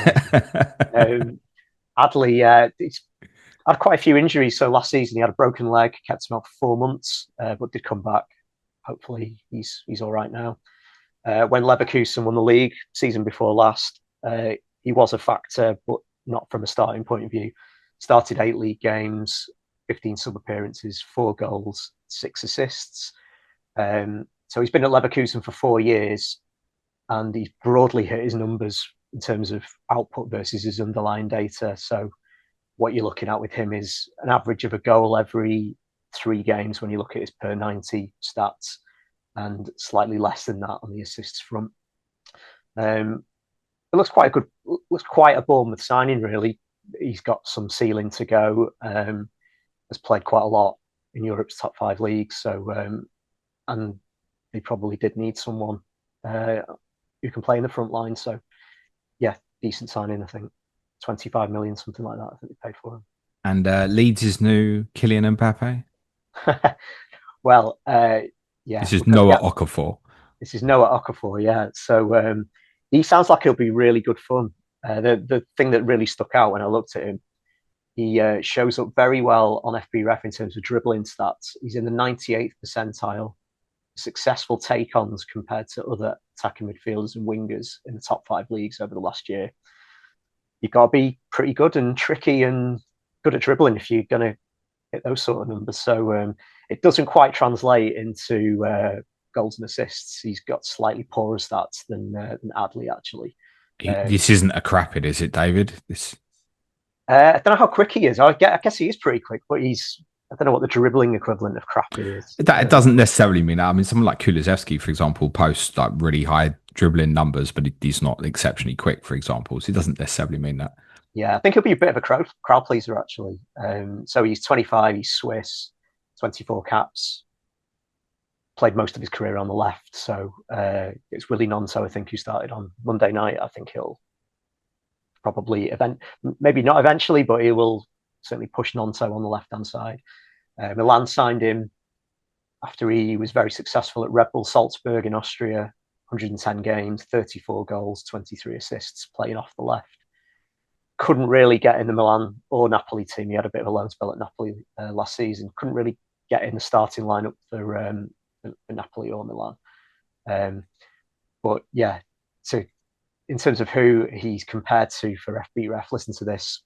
Adli, he's had quite a few injuries. So last season he had a broken leg, kept him out for 4 months, but did come back. Hopefully he's all right now. When Leverkusen won the league season before last, he was a factor, but not from a starting point of view. Started 8 league games, 15 sub appearances, 4 goals, 6 assists. So he's been at Leverkusen for 4 years, and he's broadly hit his numbers in terms of output versus his underlying data. So what you're looking at with him is an average of a goal every 3 games when you look at his per 90 stats, and slightly less than that on the assists front. It looks quite a Bournemouth signing, really. He's got some ceiling to go. Has played quite a lot in Europe's top 5 leagues, so and they probably did need someone who can play in the front line. So yeah, decent signing. I think 25 million, something like that. I think they paid for him. And Leeds' new Kylian Mbappe. Well, yeah. This is Noah Okafor. This is Noah Okafor, yeah. So he sounds like he'll be really good fun. The thing that really stuck out when I looked at him, he shows up very well on FBref in terms of dribbling stats. He's in the 98th percentile, successful take-ons compared to other attacking midfielders and wingers in the top 5 leagues over the last year. You've got to be pretty good and tricky and good at dribbling if you're going to hit those sort of numbers. So it doesn't quite translate into goals and assists. He's got slightly poorer stats than Adli, actually. This isn't a crap, is it, David? I don't know how quick he is. I guess he is pretty quick, but I don't know what the dribbling equivalent of crap is. That it doesn't necessarily mean that. I mean, someone like Kulusevski, for example, posts like really high dribbling numbers, but he's not exceptionally quick, for example. So it doesn't necessarily mean that. Yeah, I think he'll be a bit of a crowd pleaser, actually. So he's 25, he's Swiss, 24 caps, played most of his career on the left. So it's Willie Nonto, I think, who started on Monday night. I think he'll probably maybe not eventually, but he will certainly push Nonto on the left-hand side. Milan signed him after he was very successful at Red Bull Salzburg in Austria, 110 games, 34 goals, 23 assists, playing off the left. Couldn't really get in the Milan or Napoli team. He had a bit of a loan spell at Napoli last season. Couldn't really get in the starting lineup for Napoli or Milan. But yeah, so in terms of who he's compared to for FBref, listen to this.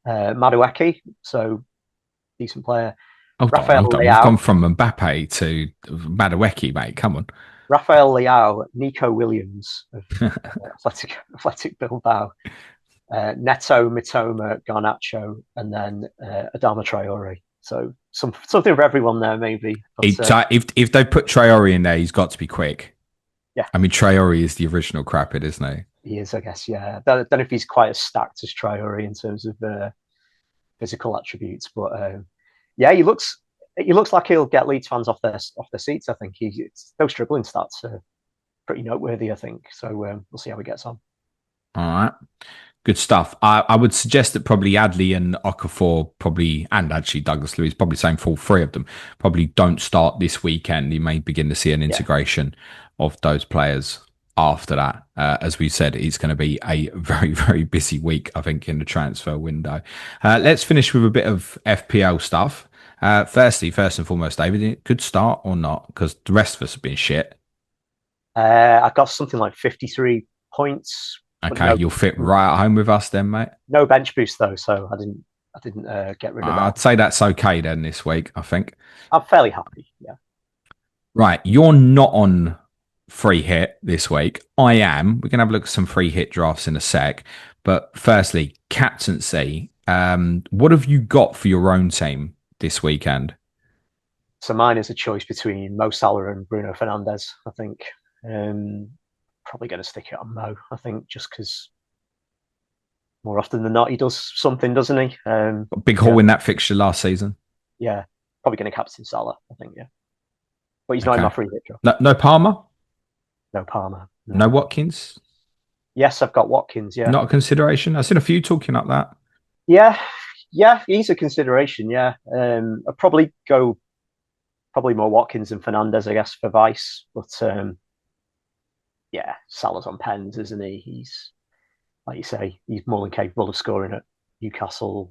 Madueke, so decent player. Hold on. We've gone from Mbappe to Madueke, mate. Come on. Rafael Leao, Nico Williams of Athletic Bilbao, Neto, Mitoma, Garnacho, and then Adama Traore. So something for everyone there, maybe. But, if they put Traore in there, he's got to be quick. Yeah. I mean, Traore is the original crapper, isn't he? He is, I guess, yeah. I don't know if he's quite as stacked as Traore in terms of physical attributes, but yeah, he looks like he'll get Leeds fans off their seats. I think those dribbling stats are pretty noteworthy, I think. So we'll see how he gets on. All right. Good stuff. I would suggest that probably Adli and Okafor and actually Douglas Luiz, probably saying for all 3 of them, probably don't start this weekend. You may begin to see an integration of those players after that. As we said, it's going to be a very, very busy week, I think, in the transfer window. Let's finish with a bit of FPL stuff. First and foremost, David, good start or not? Because the rest of us have been shit. I got something like 53 points. Okay, you'll fit right at home with us then, mate. No bench boost though, so I didn't get rid of that. I'd say that's okay then this week, I think. I'm fairly happy, yeah. Right, you're not on free hit this week. I am. We're going to have a look at some free hit drafts in a sec. But firstly, captaincy. What have you got for your own team this weekend? So mine is a choice between Mo Salah and Bruno Fernandes, I think. Probably going to stick it on Mo, I think, just because more often than not he does something, doesn't he? A big hole in that fixture last season. Yeah, probably going to captain Salah, I think, yeah. But he's not in my free hit draft. No Palmer? No Palmer. No Watkins? Yes, I've got Watkins, yeah. Not a consideration? I've seen a few talking up that. Yeah, he's a consideration, yeah. I'd probably go more Watkins than Fernandes, I guess, for Vice. But yeah, Salah's on pens, isn't he? He's, like you say, he's more than capable of scoring at Newcastle.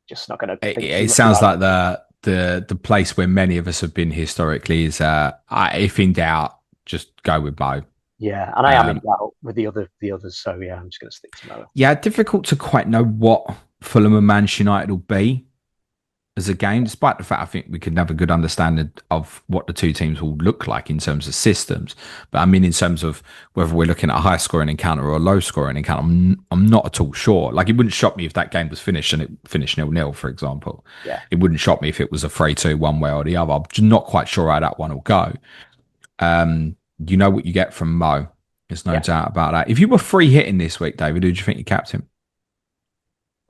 Just not going to. It sounds like the place where many of us have been historically is, if in doubt, just go with Mo. Yeah, and I am in doubt with the others, so yeah, I'm just going to stick to Mo. Yeah, difficult to quite know what Fulham and Manchester United will be as a game, despite the fact I think we could have a good understanding of what the two teams will look like in terms of systems. But I mean, in terms of whether we're looking at a high scoring encounter or a low scoring encounter, I'm not at all sure. Like, it wouldn't shock me if that game was finished and it finished 0-0, for example. Yeah. It wouldn't shock me if it was a 3-2 one way or the other. I'm just not quite sure how that one will go. You know what you get from Mo. There's no doubt about that. If you were free hitting this week, David, who do you think you captain?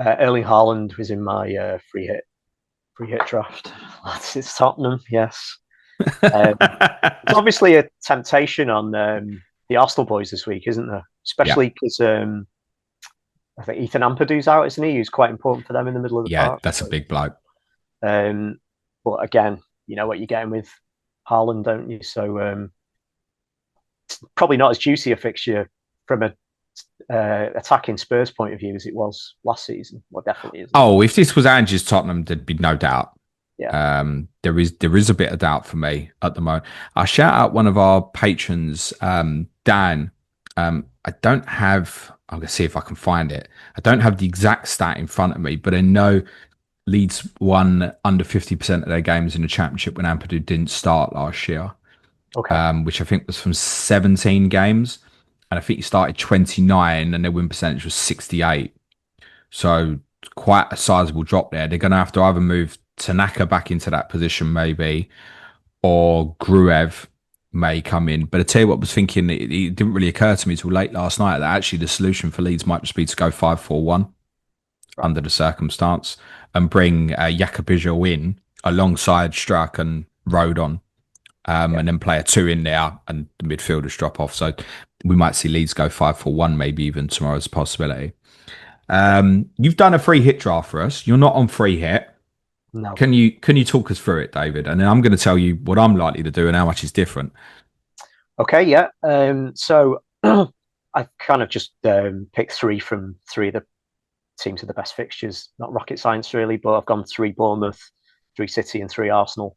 Erling Haaland was in my free hit draft. It's Tottenham, yes. It's obviously a temptation on the Arsenal boys this week, isn't there? Especially because I think Ethan Ampadu's out, isn't he? Who's quite important for them in the middle of the park. Yeah, that's a big bloke. But again, you know what you're getting with Haaland, don't you? So it's probably not as juicy a fixture from a attacking Spurs point of view as it was last season. Well, definitely is. Oh, if this was Angie's Tottenham, there'd be no doubt. Yeah. There is a bit of doubt for me at the moment. I shout out one of our patrons, Dan. I don't have. I'm gonna see if I can find it. I don't have the exact stat in front of me, but I know Leeds won under 50% of their games in the Championship when Ampadu didn't start last year. Okay. Which I think was from 17 games. And I think he started 29 and their win percentage was 68. So quite a sizable drop there. They're going to have to either move Tanaka back into that position maybe, or Gruev may come in. But I tell you what, I was thinking, it didn't really occur to me till late last night that actually the solution for Leeds might just be to go 5-4-1 under the circumstance and bring Jakobizio in alongside Struck and Rodon. And then play a 2 in there and the midfielders drop off. So we might see Leeds go 5-4-1 maybe even tomorrow as a possibility. You've done a free hit draft for us. You're not on free hit. No. Can you talk us through it, David? And then I'm going to tell you what I'm likely to do and how much is different. Okay, yeah. So I kind of just picked 3 from 3 of the teams with the best fixtures. Not rocket science really, but I've gone 3 Bournemouth, 3 City and 3 Arsenal.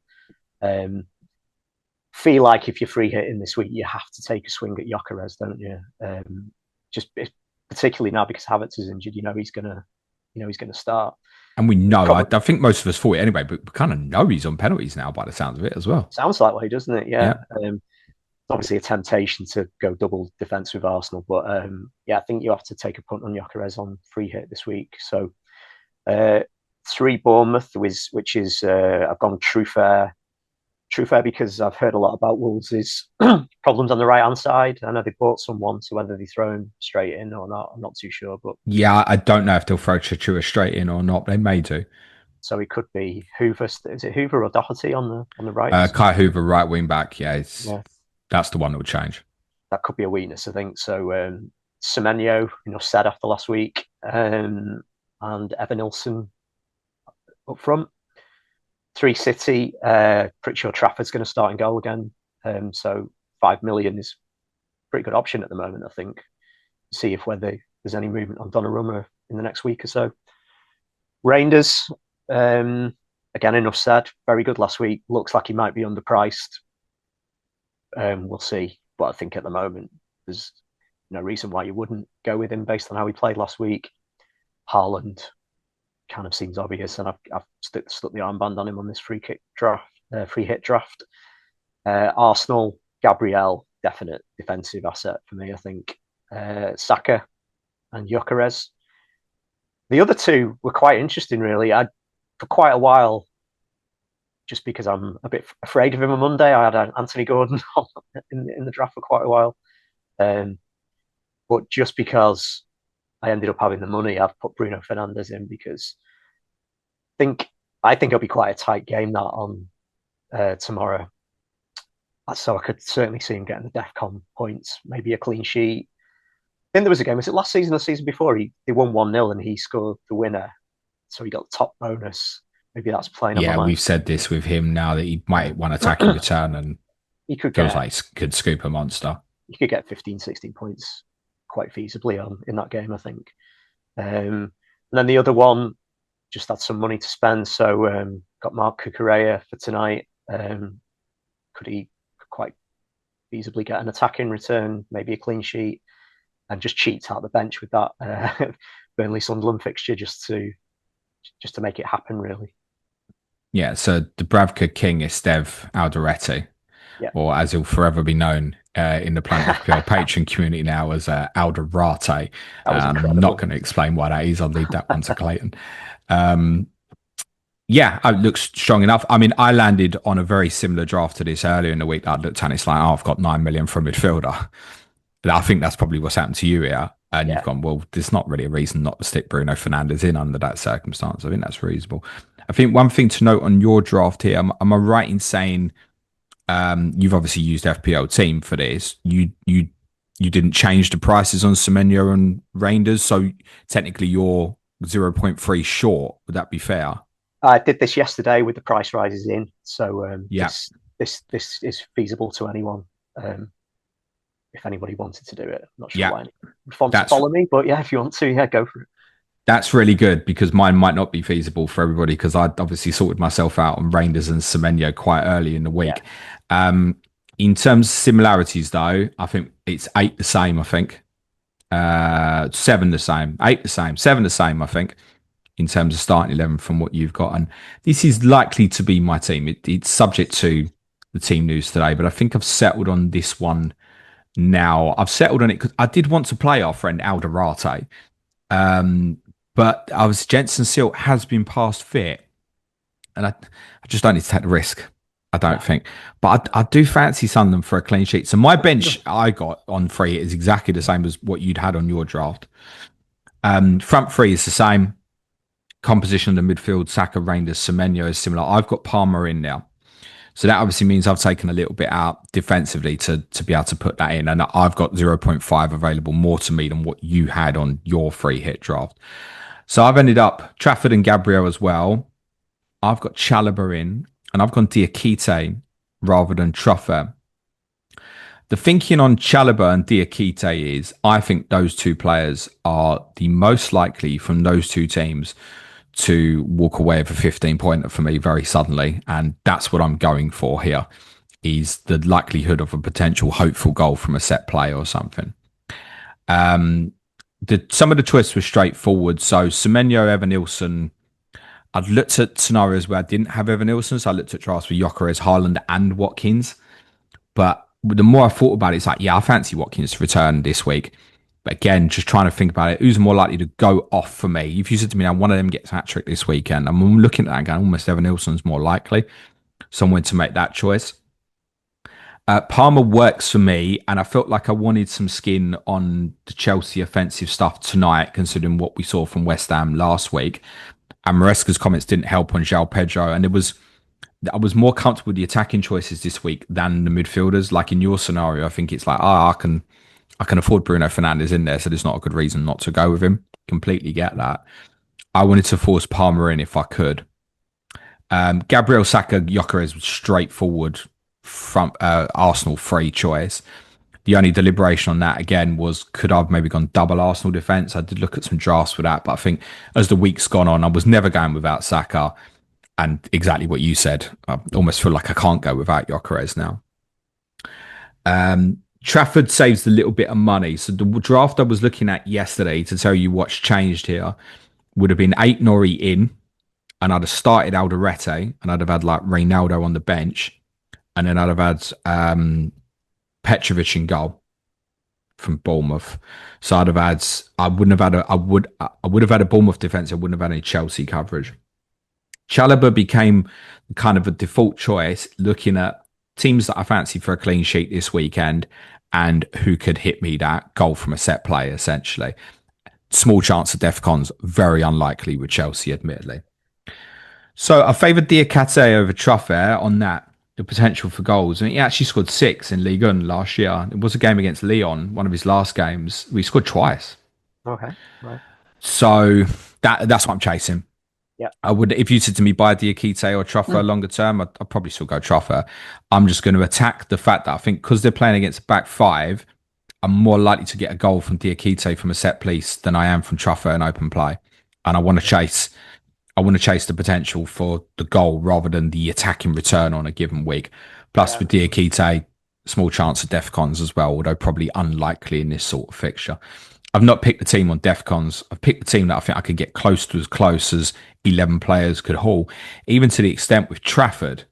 Feel like if you're free hitting this week, you have to take a swing at Gyökeres, don't you? Just particularly now because Havertz is injured, he's gonna start. And we know, I think most of us thought it anyway, but we kind of know he's on penalties now by the sounds of it as well. Sounds that way, doesn't it? Yeah. Obviously a temptation to go double defence with Arsenal, but I think you have to take a punt on Gyökeres on free hit this week. So 3 Bournemouth, which is I've gone Trufair because I've heard a lot about Wolves' problems on the right hand side. I know they bought someone, so whether they throw him straight in or not, I'm not too sure. But yeah, I don't know if they'll throw Chachua straight in or not. They may do. So it could be Hoover. Is it Hoover or Doherty on the right? Kai Hoover, right wing back. Yeah, that's the one that would change. That could be a weakness, I think. So Semenyo, said after last week, and Evan Nilsson up front. 3 City, pretty sure Trafford's going to start in goal again. So 5 million is a pretty good option at the moment, I think. See if whether there's any movement on Donnarumma in the next week or so. Rangers, again, enough said. Very good last week. Looks like he might be underpriced. We'll see. But I think at the moment, there's no reason why you wouldn't go with him based on how he played last week. Haaland kind of seems obvious, and I've stuck the armband on him on this free hit draft. Arsenal, Gabriel, definite defensive asset for me, I think. Saka and Gyökeres. The other 2 were quite interesting, really. For quite a while, just because I'm a bit afraid of him on Monday, I had Anthony Gordon in the draft for quite a while. But just because I ended up having the money, I've put Bruno Fernandes in because I think it'll be quite a tight game that on tomorrow. So I could certainly see him getting the DEFCON points, maybe a clean sheet. I think there was a game, was it last season or the season before? They won 1-0 and he scored the winner. So he got the top bonus. Maybe that's playing on my mind. We've said this with him now that he might want attacking return and he could could scoop a monster. He could get 15, 16 points quite feasibly in that game, I think. And then the other one, just had some money to spend, so got Mark Cucurella for tonight. Could he quite feasibly get an attack in return, maybe a clean sheet, and just cheat out the bench with that Burnley Sunderland fixture just to make it happen, really. Yeah, so Dubravka, King, Estev, Alderete, Yeah. or as he'll forever be known in the Planet FPL Patreon community now as Alderete. That was I'm incredible. not going to explain why that is. I'll leave that one to Clayton. Yeah, it looks strong enough. I mean, I landed on a very similar draft to this earlier in the week. I looked at it, it's like, oh, I've got 9 million for a midfielder. But I think that's probably what's happened to you here. And you've gone, well, there's not really a reason not to stick Bruno Fernandes in under that circumstance. I think that's reasonable. I think one thing to note on your draft here, am I right in saying you've obviously used FPL Team for this? You didn't change the prices on Semenyo and Reinders, so technically you're 0.3 short. Would that be fair? I did this yesterday with the price rises in, so this is feasible to anyone. If anybody wanted to do it, I'm not sure why anyone wants to follow me, but if you want to, go for it. That's really good because mine might not be feasible for everybody because I'd obviously sorted myself out on Reinders and Semenyo quite early in the week. In terms of similarities, though, I think it's 8 the same, I think. 7 the same, 8 the same, 7 the same, I think, in terms of starting 11 from what you've got. And this is likely to be my team. It's subject to the team news today, but I think I've settled on this one now. I've settled on it because I did want to play our friend Alderete. But Jensen Silt has been past fit, and I just don't need to take the risk. I don't think, but I do fancy Sunderland for a clean sheet. So my bench I got on free is exactly the same as what you'd had on your draft. Front three is the same. Composition of the midfield, Saka, Reinders, Semenyo is similar. I've got Palmer in now. So that obviously means I've taken a little bit out defensively to be able to put that in. And I've got 0.5 available more to me than what you had on your free hit draft. So I've ended up Trafford and Gabriel as well. I've got Chalobah in, and I've gone Diakite rather than Truffert. The thinking on Chalobah and Diakite is I think those two players are the most likely from those two teams to walk away with a 15-pointer for me very suddenly. And that's what I'm going for here, is the likelihood of a potential hopeful goal from a set play or something. Some of the choices were straightforward. So Semenyo, Evan Nilsson. I'd looked at scenarios where I didn't have Evan Nilsson, so I looked at drafts with Gyökeres, Haaland, and Watkins. But the more I thought about it, it's like, I fancy Watkins to return this week. But again, just trying to think about it, who's more likely to go off for me? If you said to me, now one of them gets a hat-trick this weekend, I'm looking at that going, almost Evan Nilsson's more likely. So I went to make that choice. Palmer works for me, and I felt like I wanted some skin on the Chelsea offensive stuff tonight, considering what we saw from West Ham last week. And Maresca's comments didn't help on João Pedro, and I was more comfortable with the attacking choices this week than the midfielders. Like in your scenario, I think it's like, I can afford Bruno Fernandes in there, so there's not a good reason not to go with him. Completely get that. I wanted to force Palmer in if I could. Gabriel, Saka, Gyökeres was straightforward from Arsenal free choice. The only deliberation on that, again, was could I have maybe gone double Arsenal defence? I did look at some drafts for that, but I think as the week's gone on, I was never going without Saka. And exactly what you said, I almost feel like I can't go without Gyökeres now. Trafford saves a little bit of money. So the draft I was looking at yesterday to tell you what's changed here would have been 8 Nori in, and I'd have started Alderete, and I'd have had like Reynaldo on the bench, and then I'd have had Petrovic in goal from Bournemouth. So I would have had a Bournemouth defence. I wouldn't have had any Chelsea coverage. Chalobah became kind of a default choice, looking at teams that I fancy for a clean sheet this weekend and who could hit me that goal from a set play, essentially. Small chance of DEFCONs, very unlikely with Chelsea, admittedly. So I favoured Diakite over Truffert on that. The potential for goals. And he actually scored 6 in Ligue 1 last year. It was a game against Lyon, one of his last games. We scored twice. Okay, right. So that's what I'm chasing. Yeah, I would, if you said to me buy Diakite or Truffert longer term, I'd probably still go Truffert. I'm just going to attack the fact that I think because they're playing against a back five, I'm more likely to get a goal from Diakite from a set piece than I am from Truffert in open play. And I want to chase the potential for the goal rather than the attacking return on a given week. Plus, with Diakite, small chance of DEFCONs as well, although probably unlikely in this sort of fixture. I've not picked the team on DEFCONs. I've picked the team that I think I could get close as 11 players could haul. Even to the extent with Trafford,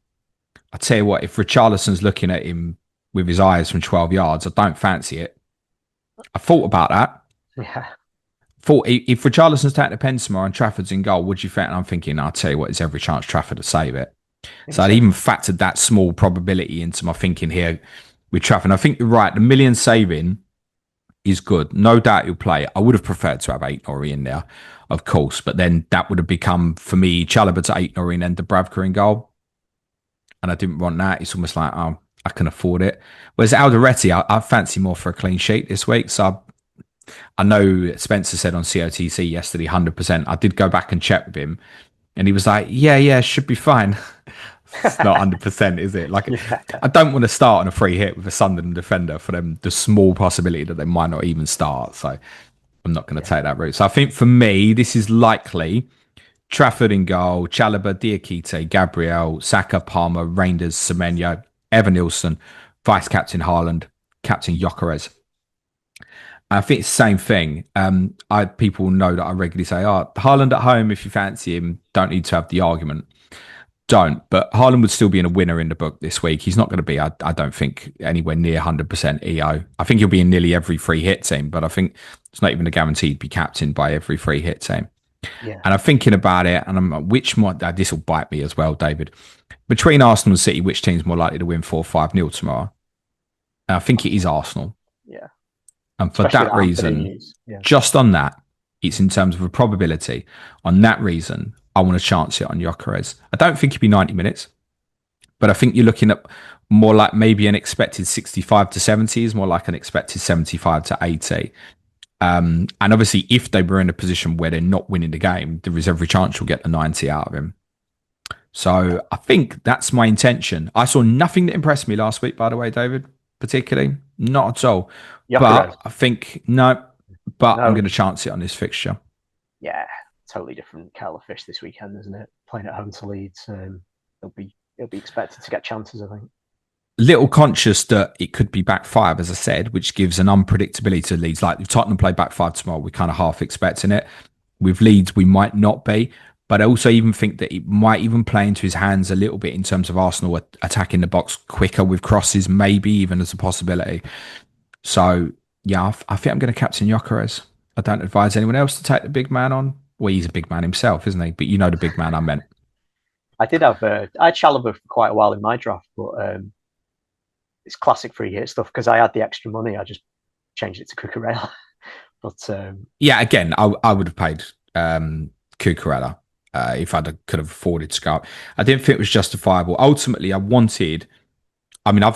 I tell you what, if Richarlison's looking at him with his eyes from 12 yards, I don't fancy it. I thought about that. Yeah. Thought if Richarlison's taking the pen tomorrow and Trafford's in goal, would you think? And I'm thinking, I'll tell you what, there's every chance Trafford to save it. So I'd even factored that small probability into my thinking here with Trafford. I think you're right. The million saving is good. No doubt he'll play. I would have preferred to have Aït-Nouri in there, of course, but then that would have become, for me, Chalobah to Aït-Nouri and then Dubravka in goal. And I didn't want that. It's almost like, oh, I can afford it. Whereas Alderete, I fancy more for a clean sheet this week. So I know Spencer said on COTC yesterday, 100%. I did go back and check with him and he was like, yeah, should be fine. It's not 100%, is it? Like, yeah. I don't want to start on a free hit with a Sunderland defender for them, the small possibility that they might not even start. So I'm not going to take that route. So I think for me, this is likely Trafford in goal, Chalobah, Diakite, Gabriel, Saka, Palmer, Reinders, Semenyo, Evan Nilsson, Vice Captain Haaland, Captain Gyökeres. I think it's the same thing. People know that I regularly say, Haaland at home, if you fancy him, don't need to have the argument. Don't. But Haaland would still be in a winner in the book this week. He's not going to be, I don't think, anywhere near 100% EO. I think he'll be in nearly every free hit team, but I think it's not even a guarantee to be captained by every free hit team. Yeah. And I'm thinking about it, and I'm like, this will bite me as well, David. Between Arsenal and City, which team's more likely to win 4-5-0 tomorrow? And I think it is Arsenal. Yeah. And for that reason, just on that, it's in terms of a probability. On that reason, I want to chance it on Gyökeres. I don't think he'll be 90 minutes, but I think you're looking at more like maybe an expected 65 to 70 is more like an expected 75 to 80. And obviously, if they were in a position where they're not winning the game, there is every chance you'll get the 90 out of him. So I think that's my intention. I saw nothing that impressed me last week, by the way, David, particularly. Not at all. Gyökeres. But I think, I'm going to chance it on this fixture. Yeah, totally different kettle of fish this weekend, isn't it? Playing at home to Leeds. It'll be expected to get chances, I think. Little conscious that it could be back five, as I said, which gives an unpredictability to Leeds. Like if Tottenham play back five tomorrow, we're kind of half expecting it. With Leeds, we might not be. But I also even think that it might even play into his hands a little bit in terms of Arsenal attacking the box quicker with crosses, maybe even as a possibility. So, yeah, I think I'm going to captain Gyökeres. I don't advise anyone else to take the big man on. Well, he's a big man himself, isn't he? But you know the big man I meant. I did have I had Chalobah for quite a while in my draft, but it's classic free hit stuff because I had the extra money. I just changed it to Cucurella. But yeah, again, I would have paid Cucurella if I could have afforded to go. I didn't think it was justifiable. Ultimately, I've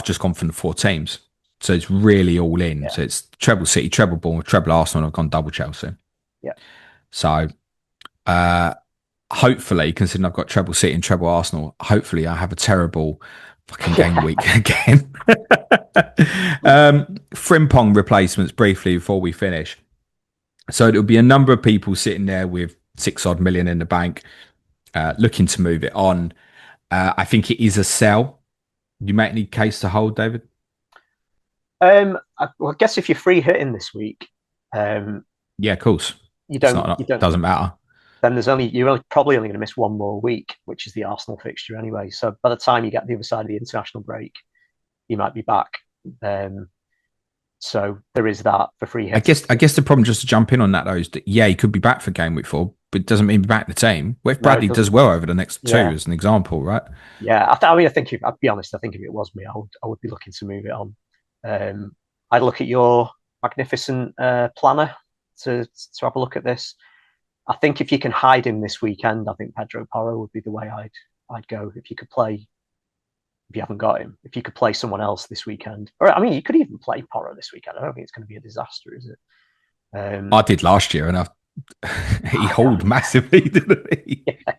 just gone from the four teams. So it's really all in. Yeah. So it's treble City, treble Bournemouth, treble Arsenal, and I've gone double Chelsea. Yeah. So hopefully, considering I've got treble City and treble Arsenal, hopefully I have a terrible fucking game week again. Frimpong replacements briefly before we finish. So there'll be a number of people sitting there with 6 odd million in the bank, looking to move it on. I think it is a sell. Do you make any case to hold, David? I guess if you're free hitting this week, yeah, of course, you don't. Doesn't matter. Then you're probably only going to miss one more week, which is the Arsenal fixture anyway. So by the time you get the other side of the international break, you might be back. So there is that for free hits. I guess the problem, just to jump in on that though, is that he could be back for game week 4, but it doesn't mean be back the team. What if Bradley does well over the next 2 as an example, right? Yeah, I think I'll be honest. I think if it was me, I would be looking to move it on. I'd look at your magnificent planner to have a look at this. I think if you can hide him this weekend, I think Pedro Porro would be the way I'd go. If you haven't got him, if you could play someone else this weekend, or you could even play Porro this weekend. I don't think it's going to be a disaster, is it? I did last year, and he hauled massively, didn't he? Yeah.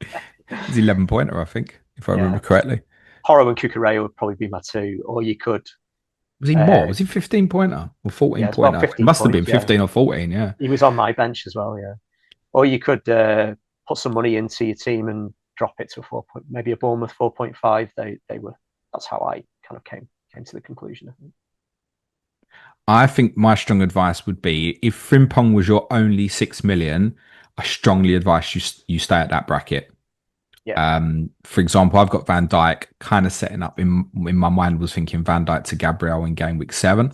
He's 11-pointer, I think, if I remember correctly. Porro and Cucurella would probably be my two, or you could. Was he more? Was he 15-pointer or 14-pointer? It must have been 15 or 14, yeah. He was on my bench as well, yeah. Or you could put some money into your team and drop it to maybe a Bournemouth 4.5. They were. That's how I kind of came to the conclusion, I think. I think my strong advice would be if Frimpong was your only 6 million, I strongly advise you stay at that bracket. Yeah. For example, I've got Van Dijk kind of setting up in my mind was thinking Van Dijk to Gabriel in game week 7.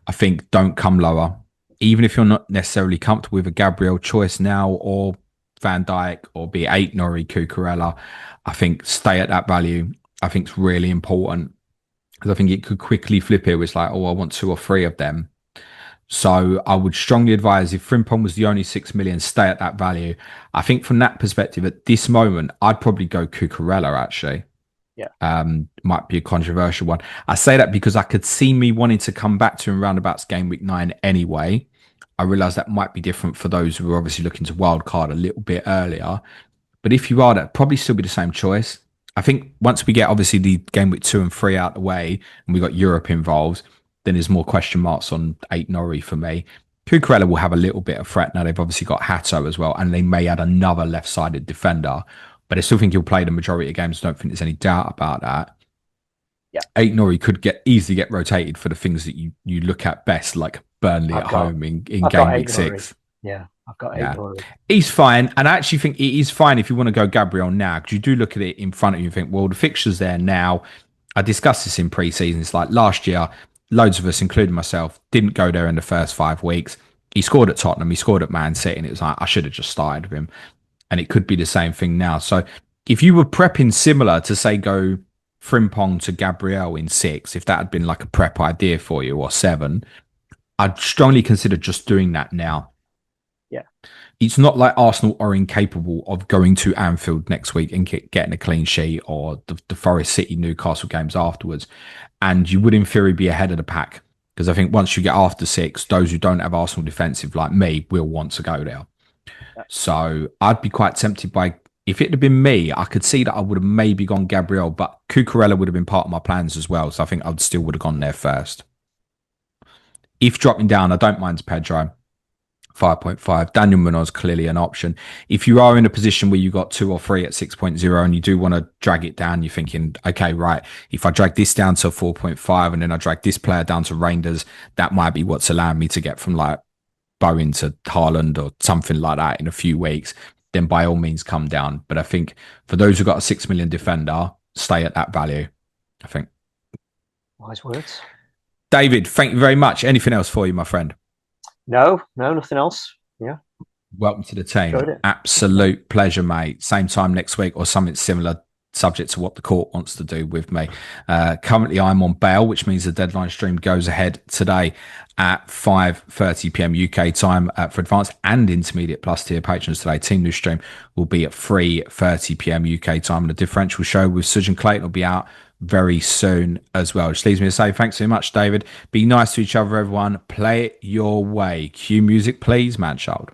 I think don't come lower, even if you're not necessarily comfortable with a Gabriel choice now or Van Dijk or be it eight Nori Cucurella. I think stay at that value. I think it's really important because I think it could quickly flip it. It's like, oh, I want 2 or 3 of them. So I would strongly advise if Frimpong was the only 6 million, stay at that value. I think from that perspective, at this moment, I'd probably go Cucurella actually. Yeah. Might be a controversial one. I say that because I could see me wanting to come back to him roundabouts game week 9 anyway. I realise that might be different for those who are obviously looking to wildcard a little bit earlier. But if you are, that'd probably still be the same choice. I think once we get obviously the game week 2 and 3 out the way and we got Europe involved, then there's more question marks on 8 Norrie for me. Cucurella will have a little bit of threat now. They've obviously got Hato as well, and they may add another left-sided defender. But I still think he'll play the majority of games. I don't think there's any doubt about that. Yeah. 8 Norrie could easily get rotated for the things that you look at best, like Burnley at home in game week 6. Yeah, I've got 8 Norrie. He's fine. And I actually think it is fine if you want to go Gabriel now, because you do look at it in front of you and think, well, the fixture's there now. I discussed this in pre-season. It's like last year, loads of us, including myself, didn't go there in the first 5 weeks. He scored at Tottenham. He scored at Man City. And it was like, I should have just started with him. And it could be the same thing now. So if you were prepping similar to, say, go Frimpong to Gabriel in 6, if that had been like a prep idea for you, or 7, I'd strongly consider just doing that now. Yeah. It's not like Arsenal are incapable of going to Anfield next week and getting a clean sheet, or the Forest City Newcastle games afterwards. And you would, in theory, be ahead of the pack. Because I think once you get after 6, those who don't have Arsenal defensive like me will want to go there. So I'd be quite tempted by, if it had been me, I could see that I would have maybe gone Gabriel, but Cucurella would have been part of my plans as well. So I think I still would have gone there first. If dropping down, I don't mind Pedro, 5.5. Daniel Munoz, clearly an option. If you are in a position where you got 2 or 3 at 6.0 and you do want to drag it down, you're thinking, okay, right, if I drag this down to 4.5 and then I drag this player down to Rangers, that might be what's allowing me to get from like Bowen to Haaland or something like that in a few weeks, then by all means come down. But I think for those who got a 6 million defender, stay at that value, I think. Wise words. David, thank you very much. Anything else for you, my friend? No, nothing else. Yeah. Welcome to the team. Absolute pleasure, mate. Same time next week or something similar, subject to what the court wants to do with me. Currently, I'm on bail, which means the deadline stream goes ahead today at 5:30 p.m. UK time for advanced and intermediate plus tier patrons today. Team News stream will be at 3:30 p.m. UK time. And the differential show with Sujan Clayton will be out very soon as well. Which leaves me to say thanks so much, David. Be nice to each other, everyone. Play it your way. Cue music, please, Manchild.